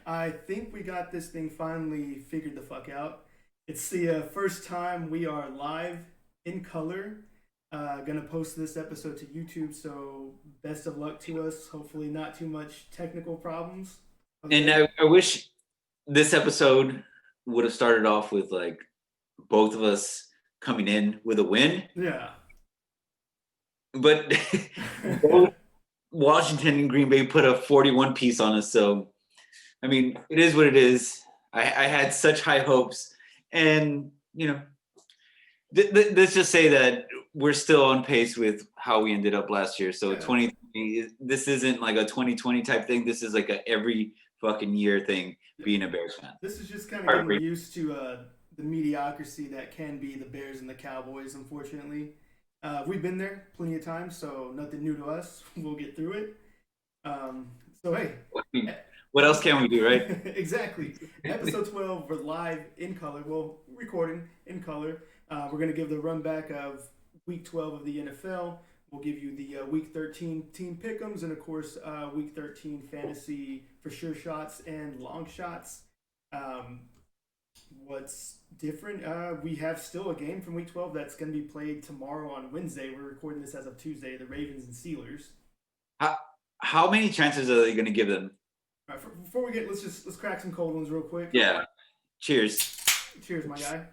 I think we got this thing finally figured the fuck out. It's the first time we are live in color. Gonna post this episode to YouTube, so best of luck to us. Hopefully, not too much technical problems. And Okay. I wish this episode would have started off with like both of us coming in with a win, Yeah. but both Washington and Green Bay put a 41 piece on us. So, I mean, it is what it is. I had such high hopes, and let's just say that we're still on pace with how we ended up last year. So, Yeah. 2020, this isn't like a 2020 type thing. This is like a every fucking year thing. Being a Bears fan. This is just kind of getting used to the mediocrity that can be the Bears and the Cowboys, unfortunately. We've been there plenty of times, so nothing new to us. We'll get through it. So, hey. What else can we do, right? Exactly. Episode 12, we're live in color. Well, recording in color. We're going to give the run back of week 12 of the NFL. We'll give you the week 13 team Pickems and, of course, week 13 fantasy for sure shots and long shots. What's different? We have still a game from week 12 that's going to be played tomorrow on Wednesday. We're recording this as of Tuesday, the Ravens and Steelers. How many chances are they going to give them? All right, before we get, let's crack some cold ones real quick. Yeah. Cheers. Cheers, my guy.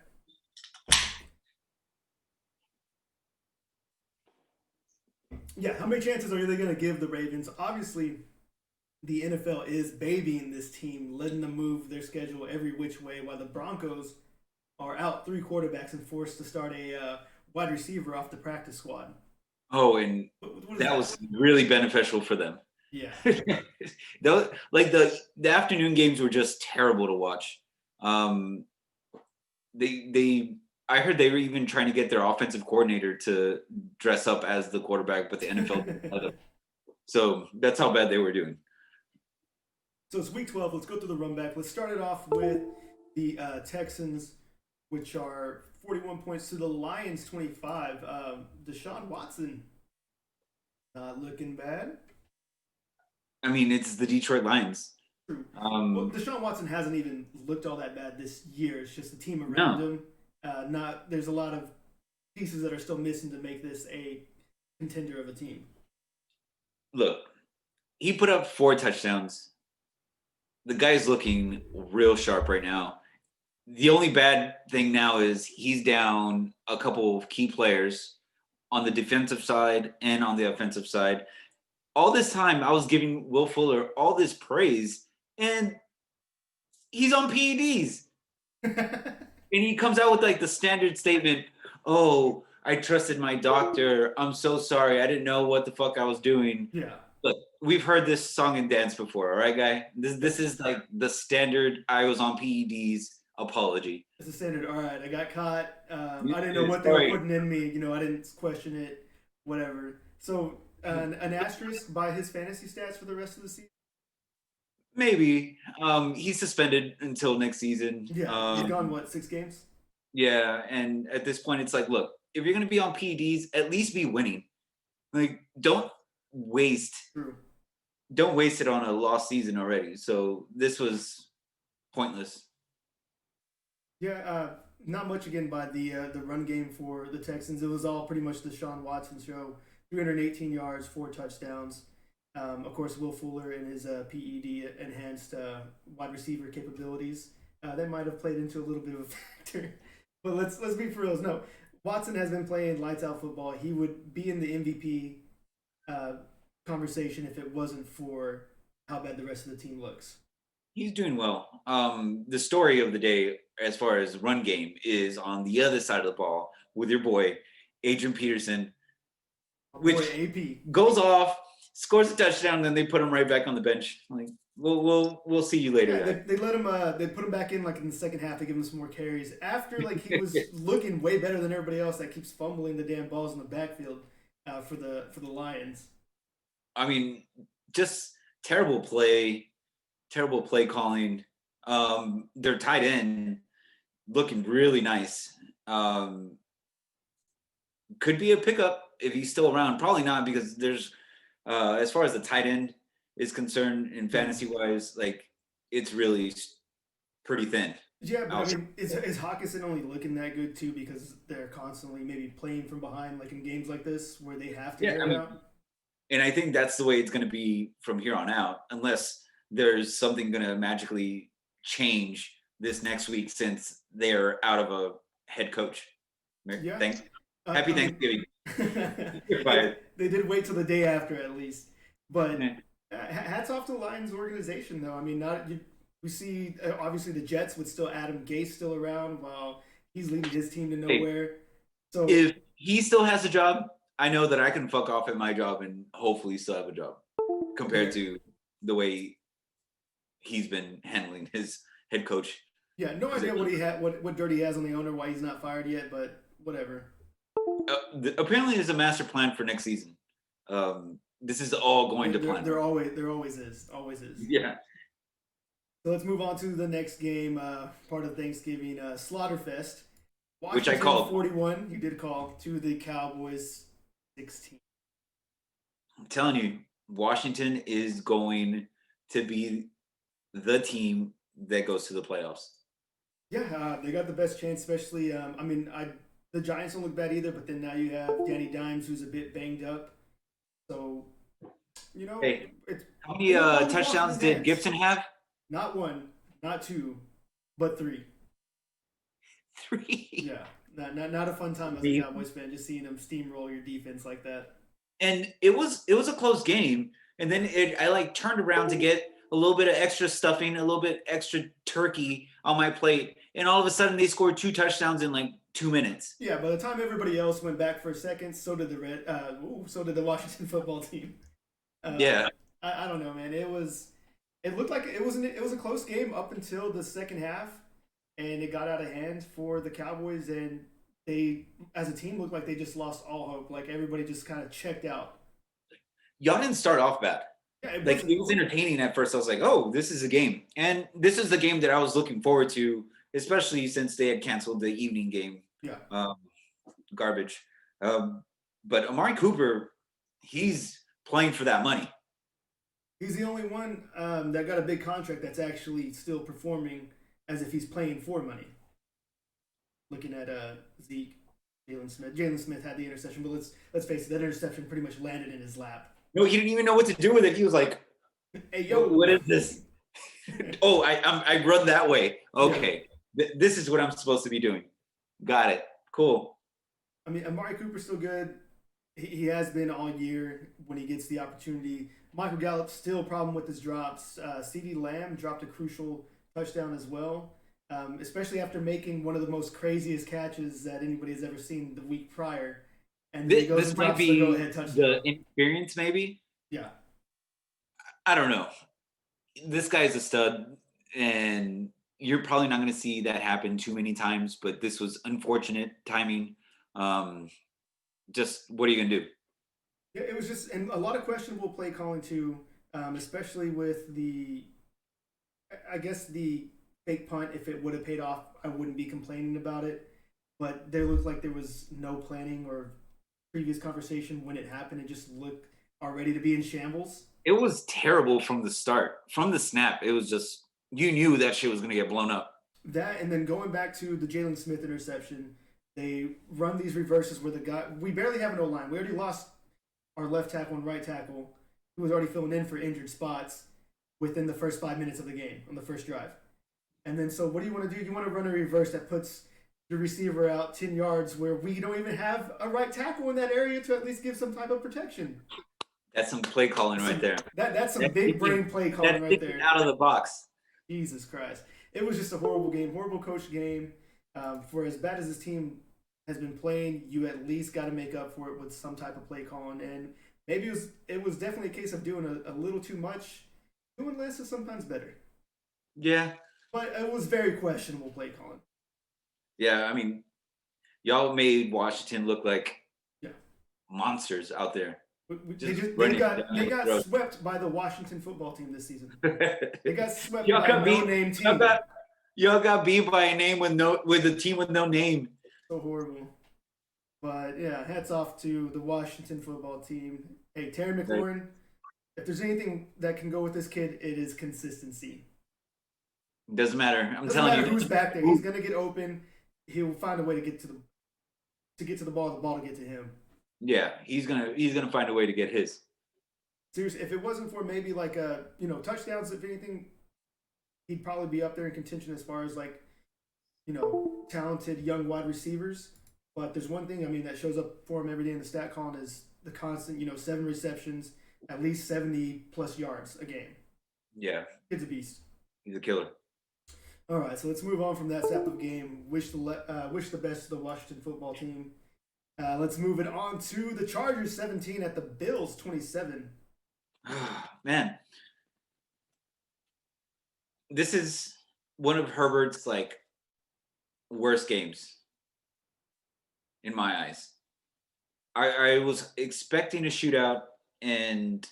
Yeah, how many chances are they going to give the Ravens? Obviously, the NFL is babying this team, letting them move their schedule every which way, while the Broncos are out 3 quarterbacks and forced to start a wide receiver off the practice squad. Oh, and that was really beneficial for them. Yeah. Those, like the afternoon games were just terrible to watch. I heard they were even trying to get their offensive coordinator to dress up as the quarterback, but the NFL didn't let them. So that's how bad they were doing. So it's week 12. Let's go through the run back. Let's start it off with the Texans, which are 41 points to the Lions 25. Deshaun Watson not looking bad. I mean, it's the Detroit Lions. True. Well, Deshaun Watson hasn't even looked all that bad this year. It's just the team around him. There's a lot of pieces that are still missing to make this a contender of a team. Look, he put up 4 touchdowns. The guy's looking real sharp right now. The only bad thing now is he's down a couple of key players on the defensive side and on the offensive side. All this time, I was giving Will Fuller all this praise, and he's on PEDs. And he comes out with like the standard statement, "Oh, I trusted my doctor. I'm so sorry. I didn't know what the fuck I was doing." Yeah. Look, we've heard this song and dance before, all right, guy? This is like the standard I was on PEDs apology. It's a standard. All right, I got caught. I didn't know what they were putting in me. I didn't question it. Whatever. So an asterisk by his fantasy stats for the rest of the season. Maybe. He's suspended until next season. Yeah, he's gone, 6 games? Yeah, and at this point, it's like, look, if you're going to be on PEDs, at least be winning. Like, don't waste it on a lost season already. So this was pointless. Yeah, not much again by the run game for the Texans. It was all pretty much the Deshaun Watson show. 318 yards, 4 touchdowns. Of course, Will Fuller and his PED enhanced wide receiver capabilities that might have played into a little bit of a factor. But let's be for real. No, Watson has been playing lights out football. He would be in the MVP conversation if it wasn't for how bad the rest of the team looks. He's doing well. The story of the day, as far as run game, is on the other side of the ball with your boy Adrian Peterson, which AP goes off, scores a touchdown, then they put him right back on the bench. Like, we'll see you later. Yeah, they let him. They put him back in like in the second half to give him some more carries. After like he was looking way better than everybody else that keeps fumbling the damn balls in the backfield for the Lions. I mean, just terrible play calling. Their tight end looking really nice. Could be a pickup if he's still around. Probably not, because there's as far as the tight end is concerned in fantasy wise, like it's really pretty thin. Yeah, but I mean, is Hawkinson only looking that good too because they're constantly maybe playing from behind, like in games like this where they have to Yeah, air I it mean, out? and I think that's the way it's going to be from here on out, unless there's something going to magically change this next week since they're out of a head coach. Yeah, Thanks. Happy I mean, Thanksgiving. You're they fired. they did wait till the day after at least, but Yeah. hats off to the Lions organization though. I mean, not you, we see obviously the Jets with still Adam Gase still around while he's leading his team to Hey, nowhere. So if he still has a job, I know that I can fuck off at my job and hopefully still have a job compared yeah, to the way he's been handling his head coach yeah, no idea position. what he had, what dirt he has on the owner, why he's not fired yet, but whatever. Apparently, there's a master plan for next season. This is all going to plan. There always is. Yeah. So let's move on to the next game, part of Thanksgiving, Slaughterfest. Which I Washington called. 41, you did call, to the Cowboys 16. I'm telling you, Washington is going to be the team that goes to the playoffs. Yeah, they got the best chance, especially. I mean, the Giants don't look bad either, but then now you have Danny Dimes, who's a bit banged up. So, Hey, it's how many all in touchdowns Washington's did hands. Gibson have? Not one, not two, but three. 3. Yeah, not a fun time as a Cowboys fan, just seeing them steamroll your defense like that. And it was a close game, and then I like turned around to get a little bit of extra stuffing, a little bit extra turkey on my plate, and all of a sudden they scored 2 touchdowns in like 2 minutes. Yeah, by the time everybody else went back for a second, so did so did the Washington football team. Yeah. I don't know, man. It looked like it was a close game up until the second half, and it got out of hand for the Cowboys, and they, as a team, looked like they just lost all hope. Like everybody just kind of checked out. Y'all didn't start off bad. Yeah, Like it was entertaining at first. I was like, "Oh, this is a game," and this is the game that I was looking forward to, especially since they had canceled the evening game. Yeah, Garbage. But Amari Cooper, he's playing for that money. he's the only one that got a big contract that's actually still performing as if he's playing for money. Looking at Zeke, Jalen Smith. Jalen Smith had the interception, but let's face it, that interception pretty much landed in his lap. No, he didn't even know what to do with it. He was like, "Hey, yo, what is this?" Oh, I run that way. Okay, yeah. This is what I'm supposed to be doing. Got it. Cool. I mean, Amari Cooper's still good. He has been all year when he gets the opportunity. Michael Gallup still a problem with his drops. CeeDee Lamb dropped a crucial touchdown as well, especially after making one of the most craziest catches that anybody has ever seen the week prior. And then he goes this might be the inexperience, maybe. Yeah. I don't know. This guy's a stud, and you're probably not going to see that happen too many times. But this was unfortunate timing. Just what are you going to do? Yeah, it was just, and a lot of questionable play calling too, especially with I guess the fake punt. If it would have paid off, I wouldn't be complaining about it. But there looked like there was no planning or previous conversation when it happened. It just looked already to be in shambles. It was terrible from the start. From the snap, it was just, you knew that shit was going to get blown up. That, and then going back to the Jalen Smith interception, they run these reverses where the guy, we barely have an O-line. We already lost our left tackle and right tackle, who was already filling in for injured spots within the first 5 minutes of the game on the first drive. And then, so what do you want to do? You want to run a reverse that puts the receiver out 10 yards where we don't even have a right tackle in that area to at least give some type of protection. That's some play calling right there. That's some big brain play calling right there. Out of the box. Jesus Christ. It was just a horrible game, horrible coach game. For as bad as this team has been playing, you at least got to make up for it with some type of play calling. And maybe it was definitely a case of doing a little too much. Doing less is sometimes better. Yeah. But it was very questionable play calling. Yeah, I mean, y'all made Washington look like monsters out there. They got swept by the Washington football team this season. They got swept by a no-name team. Y'all got beat by a name with a team with no name. So horrible. But yeah, hats off to the Washington football team. Hey, Terry McLaurin, if there's anything that can go with this kid, it is consistency. Doesn't matter. I'm Doesn't telling matter you. who's back there. He's gonna get open. He'll find a way to get to the ball to get to him. Yeah, he's gonna find a way to get his. Seriously, if it wasn't for maybe like touchdowns, if anything, he'd probably be up there in contention as far as like talented young wide receivers. But there's one thing that shows up for him every day in the stat column is the constant 7 receptions, at least 70 plus yards a game. Yeah, Kid's a beast. he's a killer. All right, so let's move on from that type of game. Wish the best to the Washington football team. Let's move it on to the Chargers 17 at the Bills 27. Man, this is one of Herbert's like worst games in my eyes. I was expecting a shootout, and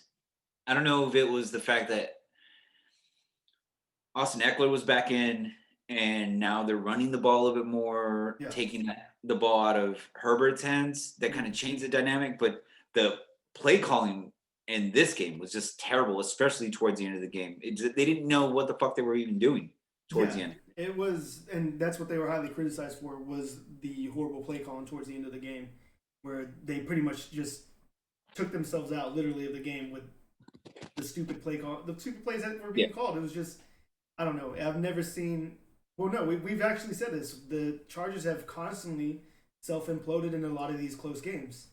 I don't know if it was the fact that Austin Eckler was back in, and now they're running the ball a little bit more, taking the ball out of Herbert's hands. That kind of changed the dynamic, but the play calling in this game was just terrible, especially towards the end of the game. They didn't know what the fuck they were even doing towards the end. It was, and that's what they were highly criticized for, was the horrible play calling towards the end of the game, where they pretty much just took themselves out literally of the game with the stupid play call, the stupid plays that were being called. It was just, I don't know. I've never seen. Well, no, we've actually said this. The Chargers have constantly self-imploded in a lot of these close games.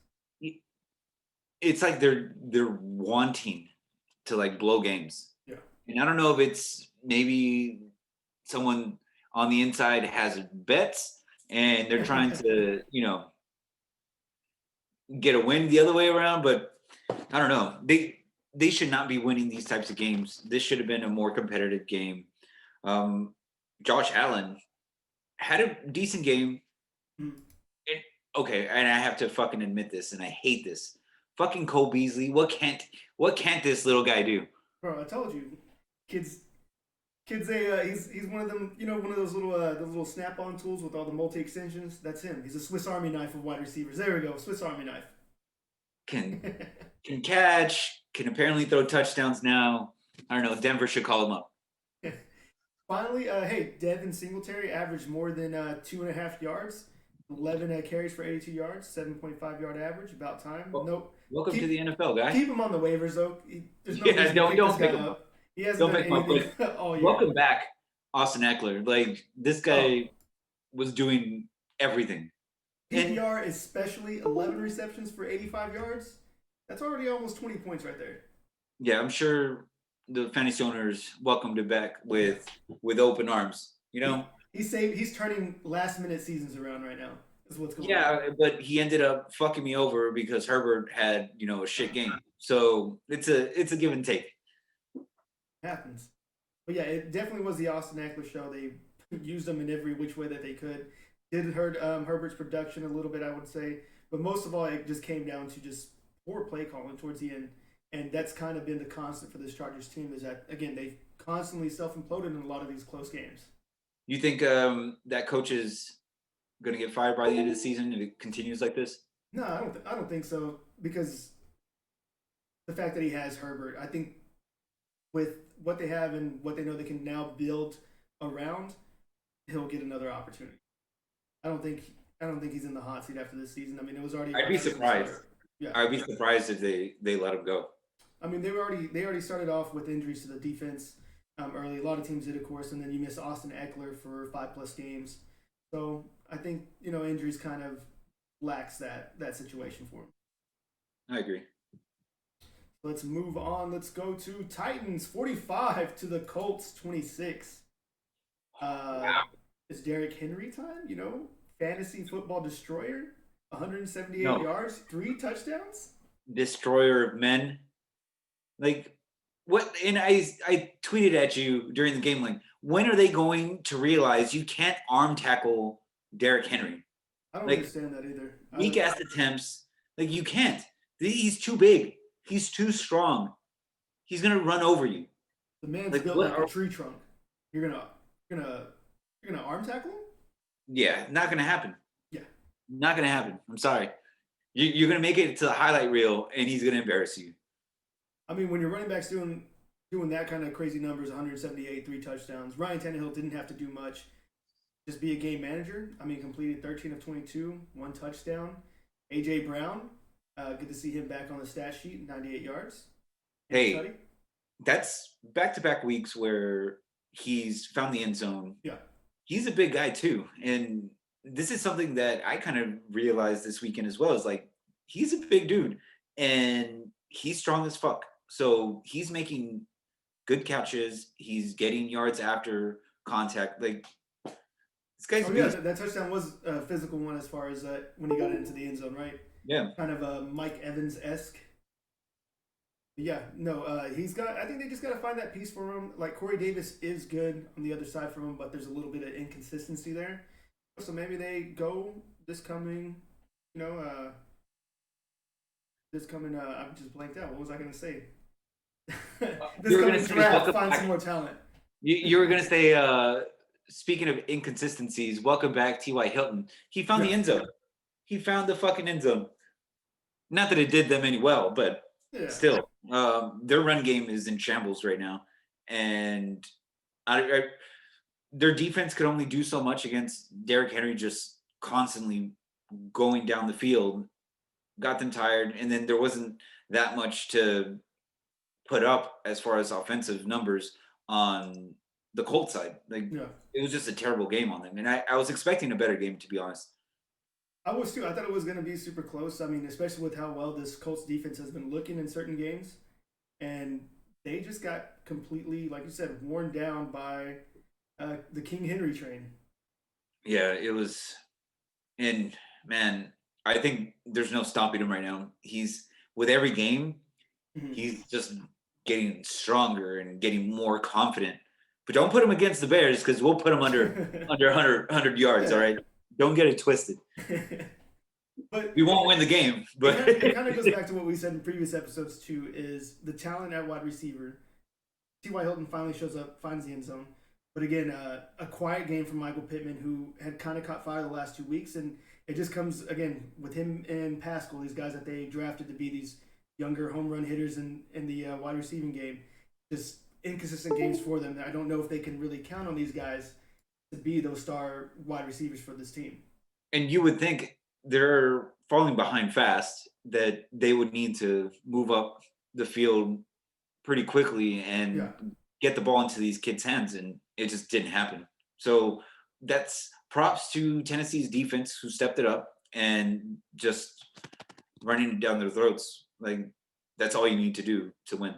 It's like they're wanting to like blow games. Yeah. And I don't know if it's maybe someone on the inside has bets and they're trying to, get a win the other way around, but I don't know. They should not be winning these types of games. This should have been a more competitive game. Josh Allen had a decent game. And I have to fucking admit this, and I hate this. Fucking Cole Beasley, what can't this little guy do? Bro, I told you, kids. He's one of them. One of those little snap-on tools with all the multi extensions. That's him. He's a Swiss Army knife of wide receivers. There we go, Swiss Army knife. Can catch. Can apparently throw touchdowns now. I don't know. Denver should call him up. Finally, hey, Devin Singletary averaged more than 2.5 yards. 11 carries for 82 yards, 7.5 yard average. About time. Nope. Welcome to the NFL, guy. Keep him on the waivers, though. There's no don't pick him up. He hasn't done anything all year. Welcome back, Austin Eckler. Like, this guy was doing everything. PPR, especially 11 receptions for 85 yards. That's already almost 20 points right there. Yeah, I'm sure the fantasy owners welcomed it back with open arms. He's turning last minute seasons around right now. Is what's going on. Yeah, but he ended up fucking me over because Herbert had a shit game. So it's a give and take. Happens. But yeah, it definitely was the Austin Eckler show. They used him in every which way that they could. Did hurt Herbert's production a little bit, I would say. But most of all, it just came down to just poor play calling towards the end. And that's kind of been the constant for this Chargers team, is that, again, they've constantly self-imploded in a lot of these close games. You think that coach is going to get fired by the end of the season if it continues like this? No, I don't think so, because the fact that he has Herbert, I think with what they have and what they know they can now build around, he'll get another opportunity. I don't think he's in the hot seat after this season. I mean, it was already. I'd be surprised. Yeah. I'd be surprised if they let him go. I mean, they already started off with injuries to the defense early. A lot of teams did, of course, and then you miss Austin Eckler for 5+ games. So I think injuries kind of lacks that situation for him. I agree. Let's move on. Let's go to Titans 45 to the Colts 26. Wow. It's Derrick Henry time, fantasy football destroyer, 178 yards, 3 touchdowns. Destroyer of men. Like, what? And I tweeted at you during the game, like, when are they going to realize you can't arm tackle Derrick Henry? I don't understand that either. Weak ass attempts. Like, you can't. He's too big. He's too strong. He's gonna run over you. The man's built like a tree trunk. You're gonna arm tackle him? Yeah, not gonna happen. Yeah, not gonna happen. I'm sorry. You're gonna make it to the highlight reel, and he's gonna embarrass you. I mean, when your running back's doing doing that kind of crazy numbers, 178, 3 touchdowns. Ryan Tannehill didn't have to do much. Just be a game manager. I mean, completed 13 of 22, 1 touchdown. AJ Brown, good to see him back on the stat sheet, 98 yards. Hey, that's back-to-back weeks where he's found the end zone. Yeah. He's a big guy too. And this is something that I kind of realized this weekend as well. Is like, he's a big dude and he's strong as fuck. So he's making good catches. He's getting yards after contact. Like, this guy's that touchdown was a physical one as far as when he got into the end zone, right? Yeah. Kind of a Mike Evans-esque. Yeah, no, he's got. I think they just got to find that piece for him. Like Corey Davis is good on the other side from him, but there's a little bit of inconsistency there. So maybe they go this coming. This coming. I'm just blanked out. What was I going to say? This coming draft, find some more talent. You were going to say. Speaking of inconsistencies, welcome back, T.Y. Hilton. He found the end zone. He found the fucking end zone. Not that it did them any well, but still, their run game is in shambles right now, and their defense could only do so much against Derrick Henry just constantly going down the field. Got them tired, and then there wasn't that much to put up as far as offensive numbers on the Colts side. It was just a terrible game on them, and I was expecting a better game, to be honest. I was too. I thought it was going to be super close. I mean, especially with how well this Colts defense has been looking in certain games, and they just got completely, like you said, worn down by the King Henry train. Yeah, it was, and man, I think there's no stopping him right now. He's with every game, he's just getting stronger and getting more confident. But don't put him against the Bears because we'll put him under 100 yards. All right, don't get it twisted. But we won't win the game. But it kind of goes back to what we said in previous episodes too: is the talent at wide receiver. T.Y. Hilton finally shows up, finds the end zone. But again, a quiet game from Michael Pittman, who had kind of caught fire the last 2 weeks, and it just comes again with him and Pascal, these guys that they drafted to be these younger home run hitters in the wide receiving game. Just inconsistent games for them. I don't know if they can really count on these guys to be those star wide receivers for this team. And you would think they're falling behind fast, that they would need to move up the field pretty quickly and get the ball into these kids' hands, and it just didn't happen. So that's props to Tennessee's defense, who stepped it up and just running it down their throats. Like, that's all you need to do to win.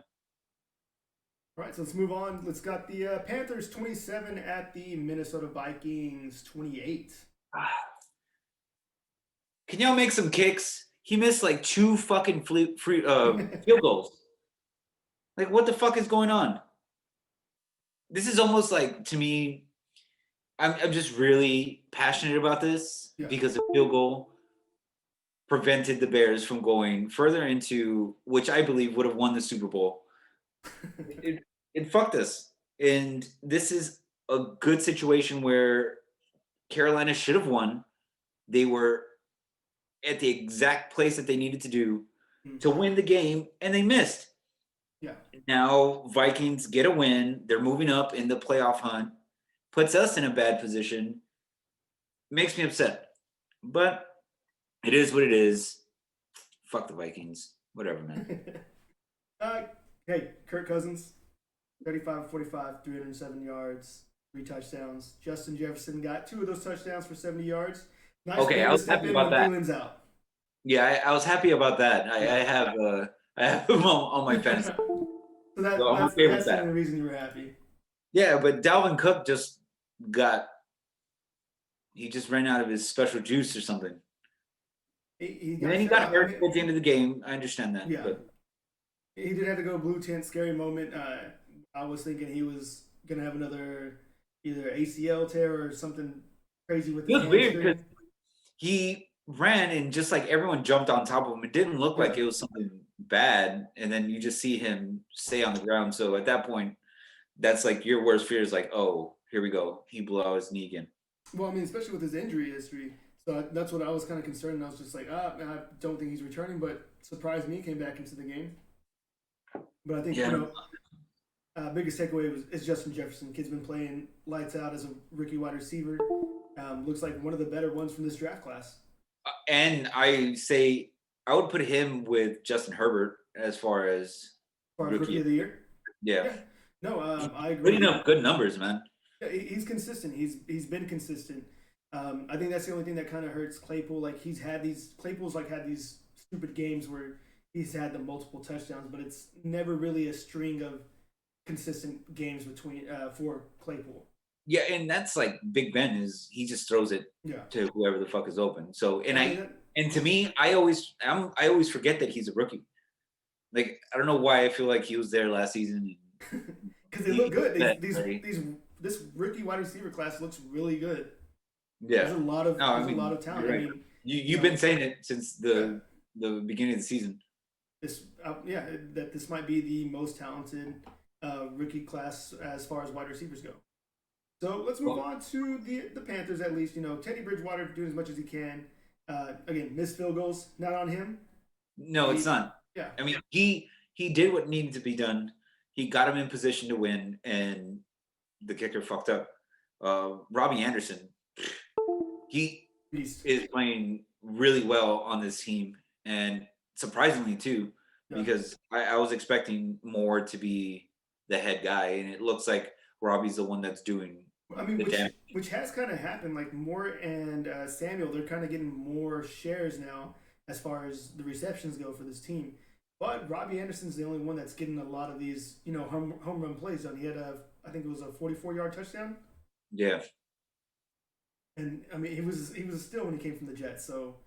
All right, so let's move on. Let's got the Panthers 27 at the Minnesota Vikings 28. Can y'all make some kicks? He missed like 2 fucking field goals. Like, what the fuck is going on? This is almost like, to me, I'm just really passionate about this because the field goal prevented the Bears from going further into, which I believe would have won the Super Bowl. It fucked us. And this is a good situation where Carolina should have won. They were at the exact place that they needed to do to win the game, and they missed. Yeah. Now Vikings get a win. They're moving up in the playoff hunt. Puts us in a bad position. Makes me upset. But it is what it is. Fuck the Vikings. Whatever, man. Hey, Kirk Cousins, 35-45, 307 yards, 3 touchdowns. Justin Jefferson got 2 of those touchdowns for 70 yards. Nice. Okay, I was happy about that. Out. Yeah, I was happy about that. I have him on my fantasy. So that's the only reason you were happy. Yeah, but Dalvin Cook just ran out of his special juice or something. He got hurt at the end of the game. I understand that. Yeah. But he did have to go blue tent, scary moment. I was thinking he was going to have another either ACL tear or something crazy with his hamstring. It was weird because he ran and just like everyone jumped on top of him. It didn't look like it was something bad. And then you just see him stay on the ground. So at that point, that's like your worst fear is like, oh, here we go. He blew out his knee again. Well, I mean, especially with his injury history. So that's what I was kind of concerned. I was just like, I don't think he's returning, but surprised me, came back into the game. But I think, Biggest takeaway is Justin Jefferson. Kid's been playing lights out as a rookie wide receiver. Looks like one of the better ones from this draft class. And I would put him with Justin Herbert as far as Rookie of the year. Yeah. No, I agree. Putting up good numbers, man. Yeah, he's consistent. He's been consistent. I think that's the only thing that kind of hurts Claypool. Like Claypool's like had these stupid games where he's had the multiple touchdowns, but it's never really a string of consistent games between for Claypool. Yeah, and that's like Big Ben he just throws it to whoever the fuck is open. So and to me, I always forget that he's a rookie. Like I don't know why I feel like he was there last season. Because they look good. This rookie wide receiver class looks really good. Yeah, there's a lot of talent. Right. I mean, you've been saying it since the beginning of the season. That this might be the most talented rookie class as far as wide receivers go. So let's move on to the Panthers. At least Teddy Bridgewater doing as much as he can. Again, missed field goals, not on him. No, it's not. Yeah, I mean he did what needed to be done. He got him in position to win, and the kicker fucked up. Robbie Anderson, he is playing really well on this team, and surprisingly too, because I was expecting more to be the head guy, and it looks like Robbie's the one that's doing. I mean, which has kind of happened. Like Moore and Samuel, they're kind of getting more shares now as far as the receptions go for this team. But Robbie Anderson's the only one that's getting a lot of these, home run plays done. He had I think it was a 44-yard touchdown. Yeah. And I mean, he was still when he came from the Jets. So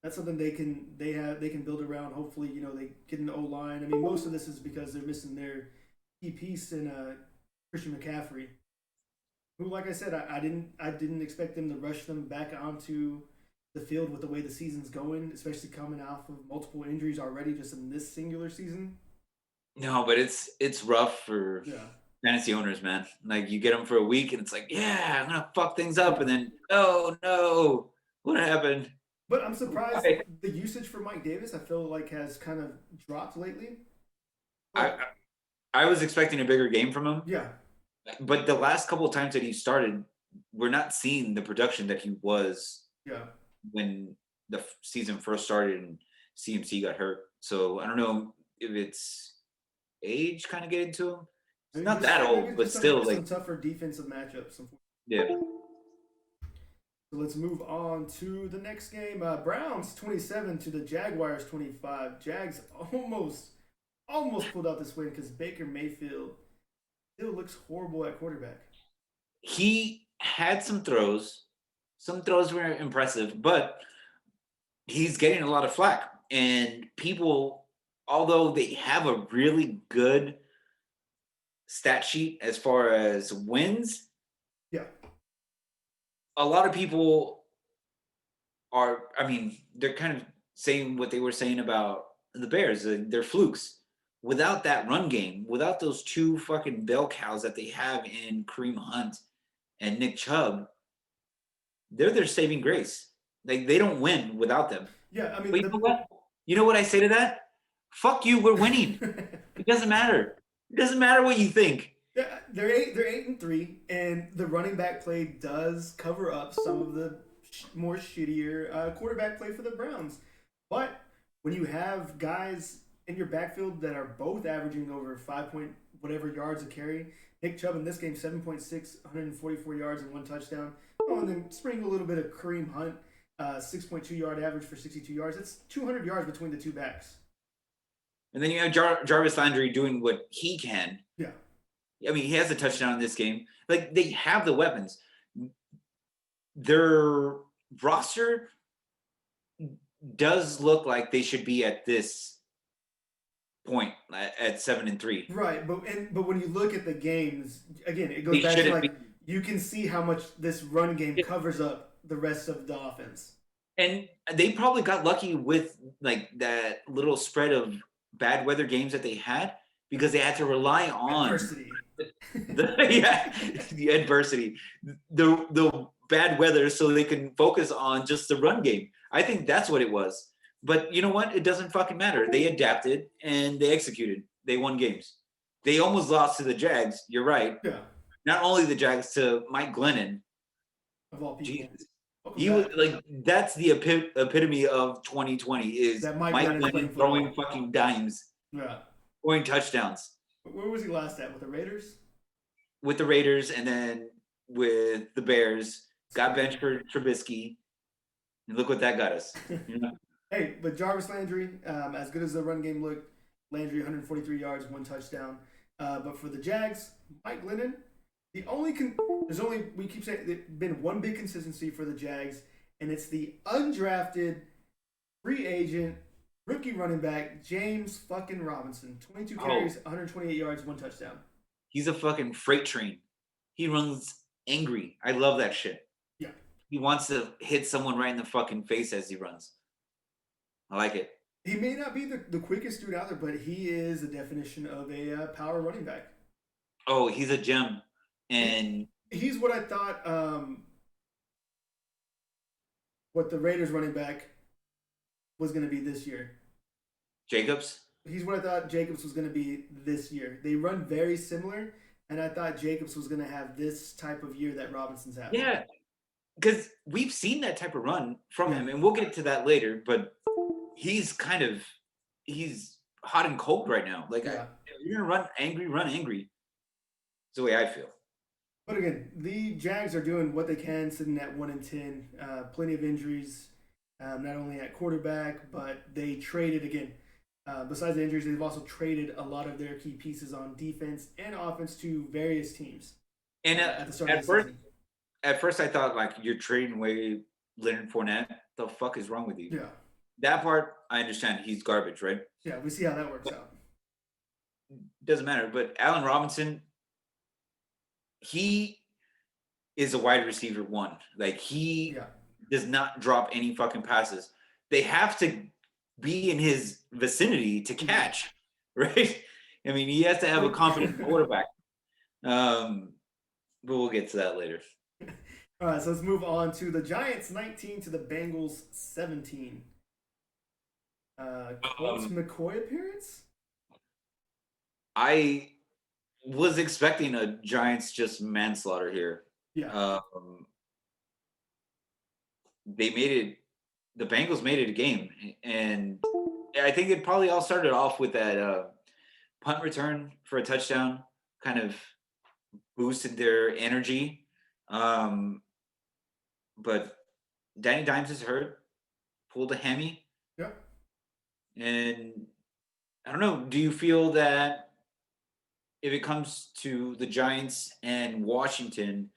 that's something they can build around. Hopefully, they get an O-line. I mean, most of this is because they're missing their key piece in Christian McCaffrey, who, like I said, I didn't expect them to rush them back onto the field with the way the season's going, especially coming off of multiple injuries already just in this singular season. No, but it's rough for fantasy owners, man. Like you get them for a week and it's like, yeah, I'm gonna fuck things up, and then oh no, what happened? But I'm surprised the usage for Mike Davis, I feel like, has kind of dropped lately. I was expecting a bigger game from him. Yeah. But the last couple of times that he started, we're not seeing the production that he was when the season first started and CMC got hurt. So I don't know if it's age kind of getting to him. He's not that old, but still some tougher defensive matchups. Yeah. So let's move on to the next game. Browns 27 to the Jaguars 25. Jags almost pulled out this win because Baker Mayfield still looks horrible at quarterback. He had some throws. Some throws were impressive, but he's getting a lot of flack. And people, although they have a really good stat sheet as far as wins, a lot of people they're kind of saying what they were saying about the Bears. They're flukes. Without that run game, without those two fucking bell cows that they have in Kareem Hunt and Nick Chubb, they're their saving grace. Like they don't win without them. Yeah, I mean, but you know what I say to that? Fuck you, we're winning. It doesn't matter. It doesn't matter what you think. Yeah, they're 8-3, and the running back play does cover up some of the more shittier quarterback play for the Browns. But when you have guys in your backfield that are both averaging over 5 point whatever yards a carry. Nick Chubb in this game, 7.6, 144 yards and 1 touchdown. Oh, and then sprinkle a little bit of Kareem Hunt, 6.2 yard average for 62 yards. That's 200 yards between the two backs. And then you have Jarvis Landry doing what he can. Yeah. I mean, he has a touchdown in this game. Like, they have the weapons. Their roster does look like they should be at this point at 7-3. Right, but when you look at the games, again, it goes back to you can see how much this run game covers up the rest of the offense. And they probably got lucky with like that little spread of bad weather games that they had because they had to rely on adversity. The adversity, the bad weather, so they can focus on just the run game. I think that's what it was. But you know what? It doesn't fucking matter. They adapted and they executed. They won games. they almost lost to the Jags. You're right. Yeah. Not only the Jags, to Mike Glennon. Of all people. Jesus. Welcome He was back. like, that's the epitome of 2020 is That Mike Mike Glennon's playing Glennon football. throwing fucking dimes, Yeah. scoring touchdowns Where was he last at? With the Raiders? with the Raiders and then with the Bears. Got benched for Trubisky. And look what that got us. You know? Hey, but Jarvis Landry, as good as the run game looked, Landry 143 yards, 1 touchdown. But for the Jags, Mike Glennon, we keep saying there's been one big consistency for the Jags, and it's the undrafted free agent rookie running back James fucking Robinson. 22 carries, 128 yards, 1 touchdown. He's a fucking freight train. He runs angry. I love that shit. Yeah. He wants to hit someone right in the fucking face as he runs. I like it. He may not be the quickest dude out there, but he is the definition of a power running back. Oh, he's a gem. And he's what I thought what the Raiders running back was going to be this year. Jacobs? He's what I thought Jacobs was going to be this year. They run very similar, and I thought Jacobs was going to have this type of year that Robinson's having. Yeah, because we've seen that type of run from him, and we'll get to that later, but he's hot and cold right now. Like, you're going to run angry. That's the way I feel. But again, the Jags are doing what they can, sitting at 1-10. Plenty of injuries, not only at quarterback, but they traded again. Besides the injuries, they've also traded a lot of their key pieces on defense and offense to various teams. And at the start of the season. At first, I thought, like, you're trading away Leonard Fournette. The fuck is wrong with you? Yeah. That part, I understand. He's garbage, right? Yeah, we see how that works out. Doesn't matter. But Allen Robinson, he is a wide receiver 1. Like, he does not drop any fucking passes. They have to be in his vicinity to catch, right? I mean, he has to have a competent quarterback. But we'll get to that later. All right, so let's move on to the Giants 19 to the Bengals 17. Colt McCoy appearance? I was expecting a Giants just manslaughter here. Yeah. They made it. The Bengals made it a game, and I think it probably all started off with that punt return for a touchdown, kind of boosted their energy. But Danny Dimes is hurt, pulled a hammy. Yeah. And I don't know. Do you feel that if it comes to the Giants and Washington,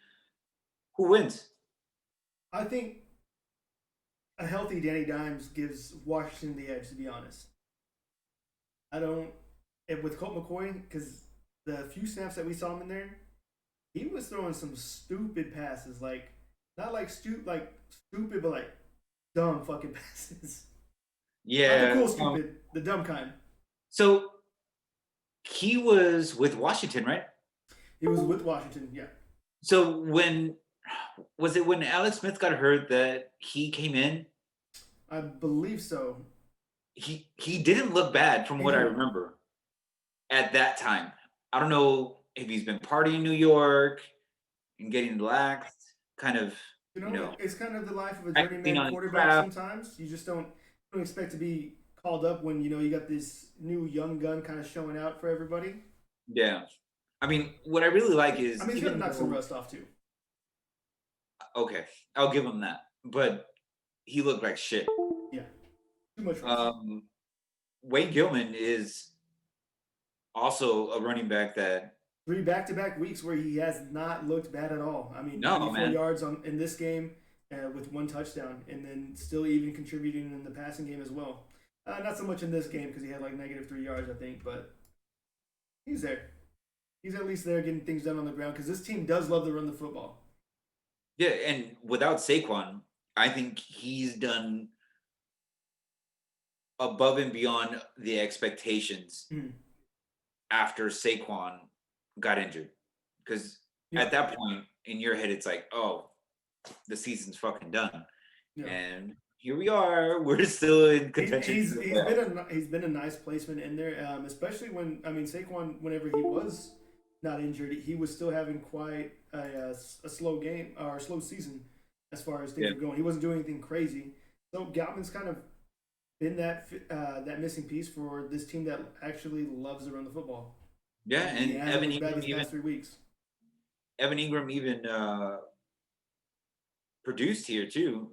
who wins? I think a healthy Danny Dimes gives Washington the edge, to be honest. With Colt McCoy, because the few snaps that we saw him in there, he was throwing some stupid passes, like not like stupid, but like dumb fucking passes. Yeah, not the cool stupid, the dumb kind. So he was with Washington, right? He was with Washington, yeah. So when Alex Smith got hurt that he came in? I believe so. He didn't look bad from what I remember at that time. I don't know if he's been partying in New York and getting relaxed, kind of. You know, it's kind of the life of a journeyman quarterback sometimes. You just don't expect to be called up when, you got this new young gun kind of showing out for everybody. Yeah. I mean, what I really like is... he's going to knock some rust off, too. Okay. I'll give him that. But he looked like shit. Yeah. Too much rust. Wayne Gilman is also a running back that... 3 back-to-back weeks where he has not looked bad at all. I mean, 94 yards in this game with 1 touchdown, and then still even contributing in the passing game as well. Not so much in this game because he had like -3 yards, I think, but he's there. He's at least there getting things done on the ground because this team does love to run the football. Yeah, and without Saquon, I think he's done above and beyond the expectations after Saquon got injured. Because at that point in your head, it's like, oh, the season's fucking done. Yeah. And here we are. We're still in contention. He's been a nice placement in there, especially when Saquon, whenever he was not injured, he was still having quite a slow game or a slow season as far as things were going. He wasn't doing anything crazy. So Galvin's kind of been that missing piece for this team that actually loves to run the football. Yeah, and Evan Ingram these past 3 weeks. Evan Ingram even produced here too.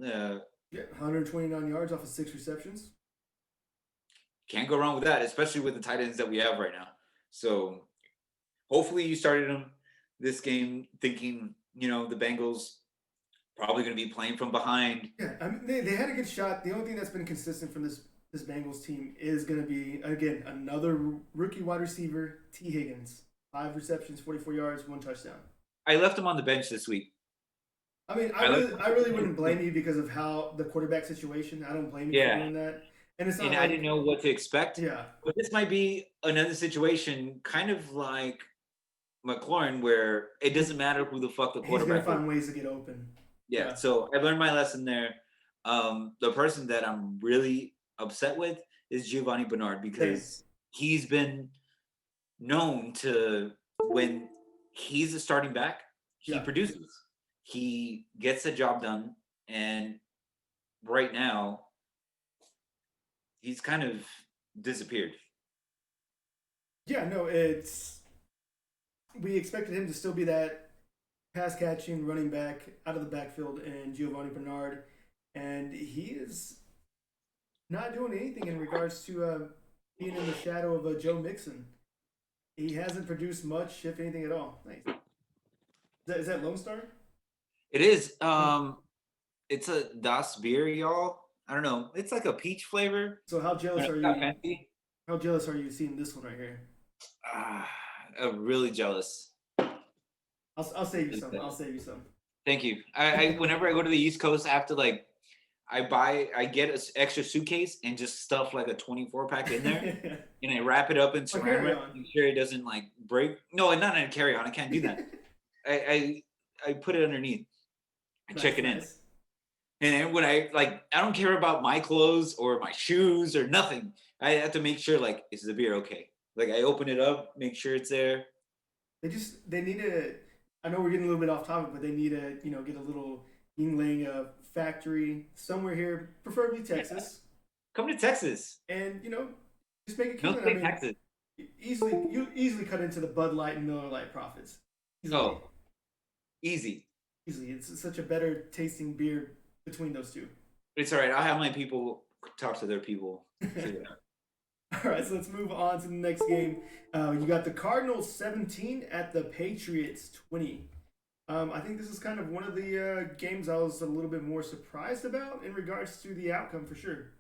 129 yards off of 6 receptions. Can't go wrong with that, especially with the tight ends that we have right now. So hopefully you started him this game thinking, the Bengals probably going to be playing from behind. Yeah, they had a good shot. The only thing that's been consistent from this Bengals team is going to be, again, another rookie wide receiver, T. Higgins. 5 receptions, 44 yards, 1 touchdown. I left him on the bench this week. I mean, I really wouldn't blame you because of how the quarterback situation. I don't blame you for doing that. And it's not I didn't know what to expect. Yeah. But this might be another situation, kind of like McLaurin, where it doesn't matter who the fuck the quarterback is. He's going to find ways to get open. Yeah, so I learned my lesson there. The person that I'm really upset with is Giovanni Bernard because he's been known to, when he's a starting back, he produces. He gets the job done, and right now he's kind of disappeared. Yeah, no, we expected him to still be that pass catching running back out of the backfield and Giovanni Bernard, and he is not doing anything in regards to being in the shadow of Joe Mixon. He hasn't produced much, if anything at all. Nice. Is that Lone Star? It is. It's a Das beer, y'all. I don't know. It's like a peach flavor. So how jealous are you? How jealous are you seeing this one right here? I'm really jealous. I'll save you some. Thank you. I whenever I go to the East Coast, I have to I get an extra suitcase and just stuff like a 24 pack in there, and I wrap it up in saran wrap, make sure it doesn't break. No, not in a carry on. I can't do that. I put it underneath. I check it in. And then when I don't care about my clothes or my shoes or nothing. I have to make sure is the beer okay? I open it up, make sure it's there. They need to. I know we're getting a little bit off topic, but they need to get a little Yingling factory somewhere here, preferably Texas. Yeah. Come to Texas. And just make it killing. Texas. You easily cut into the Bud Light and Miller Lite profits. Easy. It's such a better tasting beer between those two. It's all right. I'll have my people talk to their people. All right, so let's move on to the next game. You got the Cardinals 17 at the Patriots 20. I think this is kind of one of the games I was a little bit more surprised about in regards to the outcome for sure.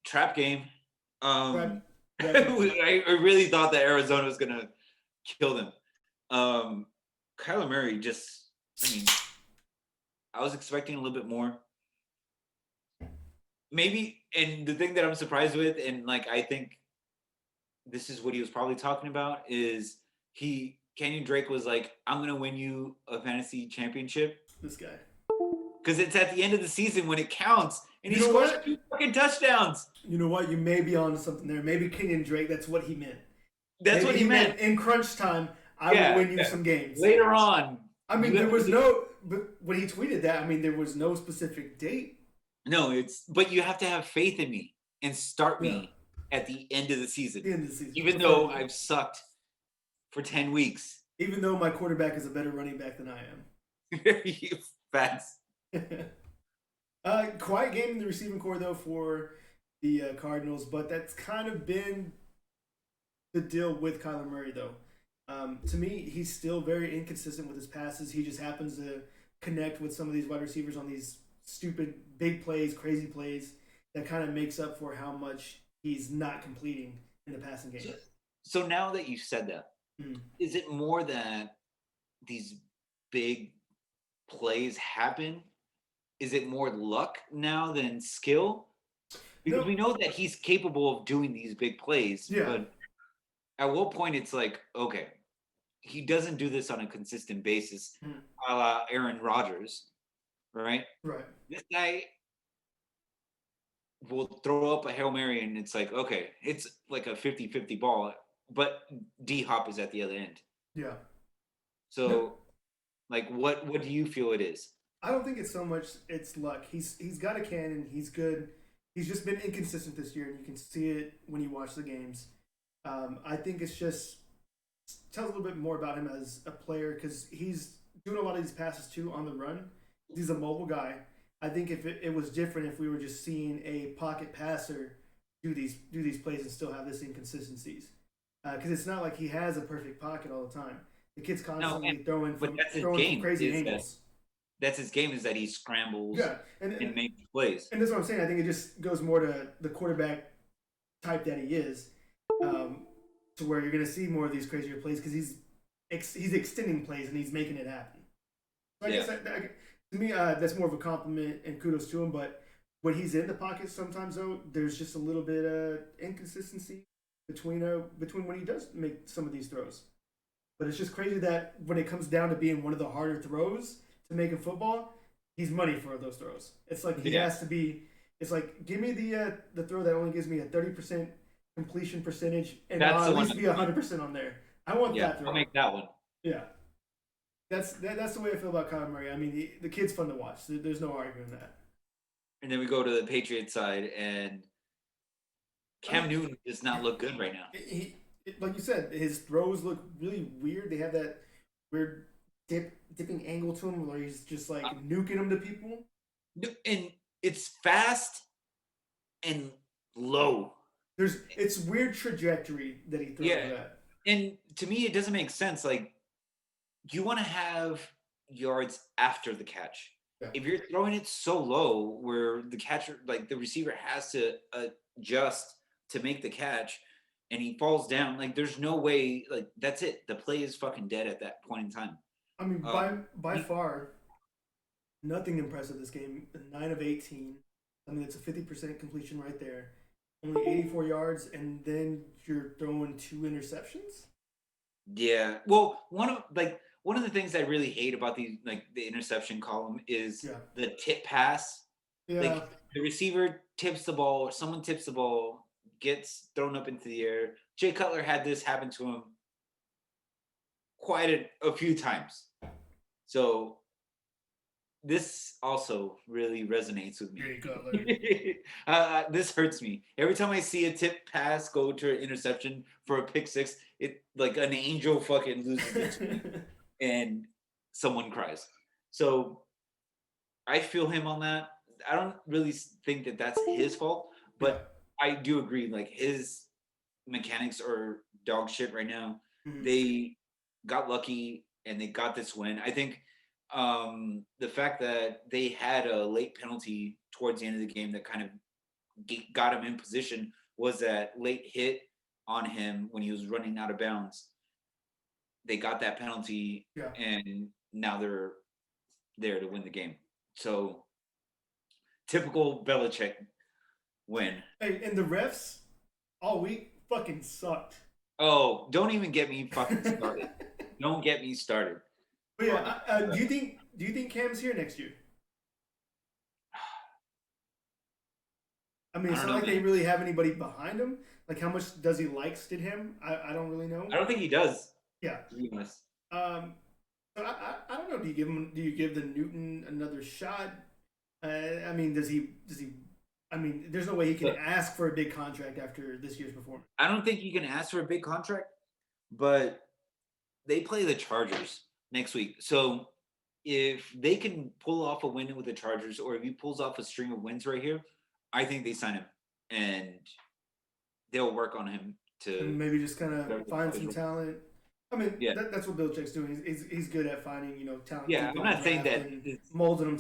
Trap game. I really thought that Arizona was going to kill them. Kyler Murray I was expecting a little bit more. Maybe, and the thing that I'm surprised with, and I think this is what he was probably talking about, is Kenyon Drake was like, I'm going to win you a fantasy championship. This guy. Because it's at the end of the season when it counts, and he scores 2 fucking touchdowns. You know what? You may be onto something there. Maybe Kenyon Drake, that's what he meant. That's what he meant. In crunch time, I will win you some games. Later on. But when he tweeted that, there was no specific date. No, but you have to have faith in me and start me at the end of the season. Even though I've sucked for 10 weeks. Even though my quarterback is a better running back than I am. You fats. Quiet game in the receiving core, though, for the Cardinals, but that's kind of been the deal with Kyler Murray, though. To me, he's still very inconsistent with his passes. He just happens to connect with some of these wide receivers on these stupid big plays, crazy plays that kind of makes up for how much he's not completing in the passing game. So now that you said that, is it more that these big plays happen? Is it more luck now than skill? Because we know that he's capable of doing these big plays, but at what point it's okay, he doesn't do this on a consistent basis, a la Aaron Rodgers, right? Right. This guy, will throw up a Hail Mary and it's like, okay, it's like a 50-50 ball, but D Hop is at the other end. Yeah. No, So, like, what do you feel it is? I don't think it's so much it's luck. He's got a cannon. He's good. He's just been inconsistent this year, and you can see it when you watch the games. I think it's just tells a little bit more about him as a player because he's doing a lot of these passes too on the run. He's a mobile guy. I think if it was different if we were just seeing a pocket passer do these plays and still have this inconsistencies because it's not like he has a perfect pocket all the time. The kid's No, constantly and but that's his throwing from game. crazy Is that angles. that's his game is that he scrambles Yeah, and makes plays. and that's what I'm saying. I think it just goes more to the quarterback type that he is, to where you're going to see more of these crazier plays because he's extending plays and he's making it happen. So I Yeah. guess to me that's more of a compliment and kudos to him. But when he's in the pocket, sometimes though, there's just a little bit of inconsistency between when he does make some of these throws. But it's just crazy that when it comes down to being one of the harder throws to make in football, he's money for those throws. It's like he has to be. It's like give me the throw that only gives me a 30% completion percentage, and That's I'll the at least one. be 100% on there. I want Yeah, that throw. I'll make that one. Yeah, that's the way I feel about Kyler Murray. I mean, the kid's fun to watch. There's no arguing that. And then we go to the Patriots side, and I mean, Cam Newton does not look good right now. like you said, his throws look really weird. They have that weird dipping angle to him where he's just like nuking them to people. And it's fast and low. It's weird trajectory that he throws Yeah. at. And to me, it doesn't make sense. Like, you want to have yards after the catch. Yeah. If you're throwing it so low where the catcher, like the receiver, has to adjust to make the catch and he falls down, like, there's no way, like, that's it. The play is fucking dead at that point in time. I mean, by far, nothing impressive this game. 9 of 18. I mean, it's a 50% completion right there. Only 84 yards, and then you're throwing 2 interceptions. Yeah. Well, one of the things I really hate about these, like, the interception column is Yeah. the tip pass. Yeah. Like, the receiver tips the ball, or someone tips the ball, gets thrown up into the air. Jay Cutler had this happen to him quite a few times. So this also really resonates with me. Jay Cutler. This hurts me. Every time I see a tip pass go to an interception for a pick six, it like an angel fucking loses its wing and someone cries. So I feel him on that. I don't really think that that's his fault, but I do agree. Like, his mechanics are dog shit right now. Mhm. They got lucky and they got this win. I think the fact that they had a late penalty towards the end of the game that kind of got him in position was that late hit on him when he was running out of bounds. They got that penalty, Yeah. and now they're there to win the game. So, typical Belichick win. Hey, and the refs all week fucking sucked. Oh, don't even get me fucking started. Don't get me started. But yeah, do you think Cam's here next year? I mean, it's I don't not know, like they man. really have anybody behind him. Like, how much does he like him? I don't really know. I don't think he does, Yeah. to be honest. So I don't know. Do you give the Newton another shot? I mean, does he? I mean, there's no way he can Look, ask for a big contract after this year's performance. I don't think you can ask for a big contract, but they play the Chargers next week. So if they can pull off a win with the Chargers, or if he pulls off a string of wins right here, I think they sign him and they'll work on him And to maybe just kind of find some talent. I mean, Yeah. that's what Belichick's doing. He's good at finding talent. Yeah, I'm not saying that and molding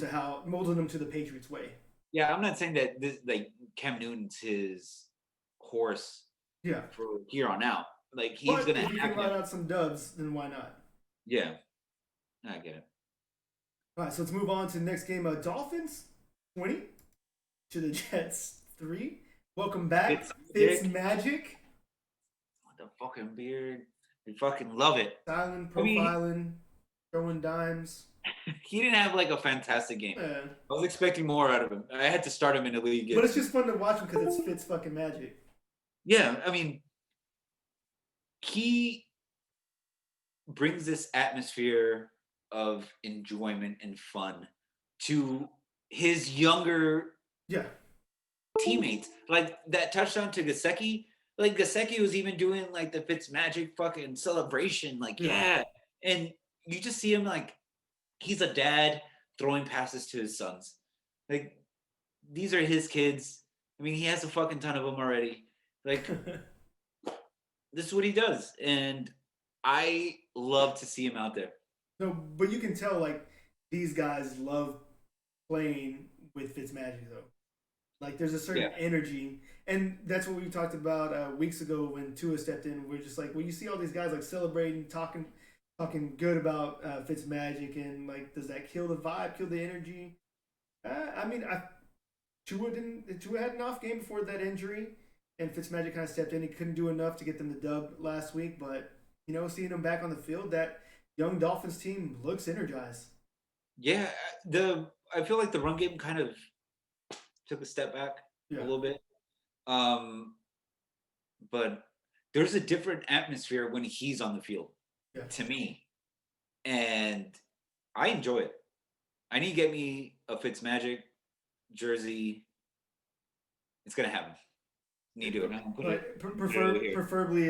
them to the Patriots way. Yeah, I'm not saying that this, like, Cam Newton's his horse Yeah, for here on out. Like, he's but gonna if you have can ride him. out some dubs, then why not? Yeah, I get it. All right, so let's move on to the next game. Dolphins 20 to the Jets 3. Welcome back, Fitz Magic. What the fucking beard? We fucking love it. Styling, I mean, profiling, throwing dimes. he didn't have like a fantastic game. Yeah. I was expecting more out of him. I had to start him in the league. But it's just fun to watch him because it's Fitz fucking magic. Yeah, I mean, he brings this atmosphere of enjoyment and fun to his younger teammates. Like that touchdown to Gesicki, like Gesicki was even doing like the Fitzmagic fucking celebration. Like, yeah. And you just see him like he's a dad throwing passes to his sons. Like, these are his kids. I mean, he has a fucking ton of them already. Like, this is what he does. And I love to see him out there. No, but you can tell, like, these guys love playing with Fitzmagic, though. Like, there's a certain energy. And that's what we talked about weeks ago when Tua stepped in. We're just like, well, you see all these guys, like, celebrating, talking good about Fitzmagic, and, like, does that kill the vibe, kill the energy? I mean, Tua had an off game before that injury, and Fitzmagic kind of stepped in. He couldn't do enough to get them the dub last week, but, you know, seeing him back on the field, that young Dolphins team looks energized. Yeah, I feel like the run game kind of took a step back a little bit. But there's a different atmosphere when he's on the field to me. And I enjoy it. I need to get me a Fitzmagic jersey. It's going to happen. Need to do it. Preferably,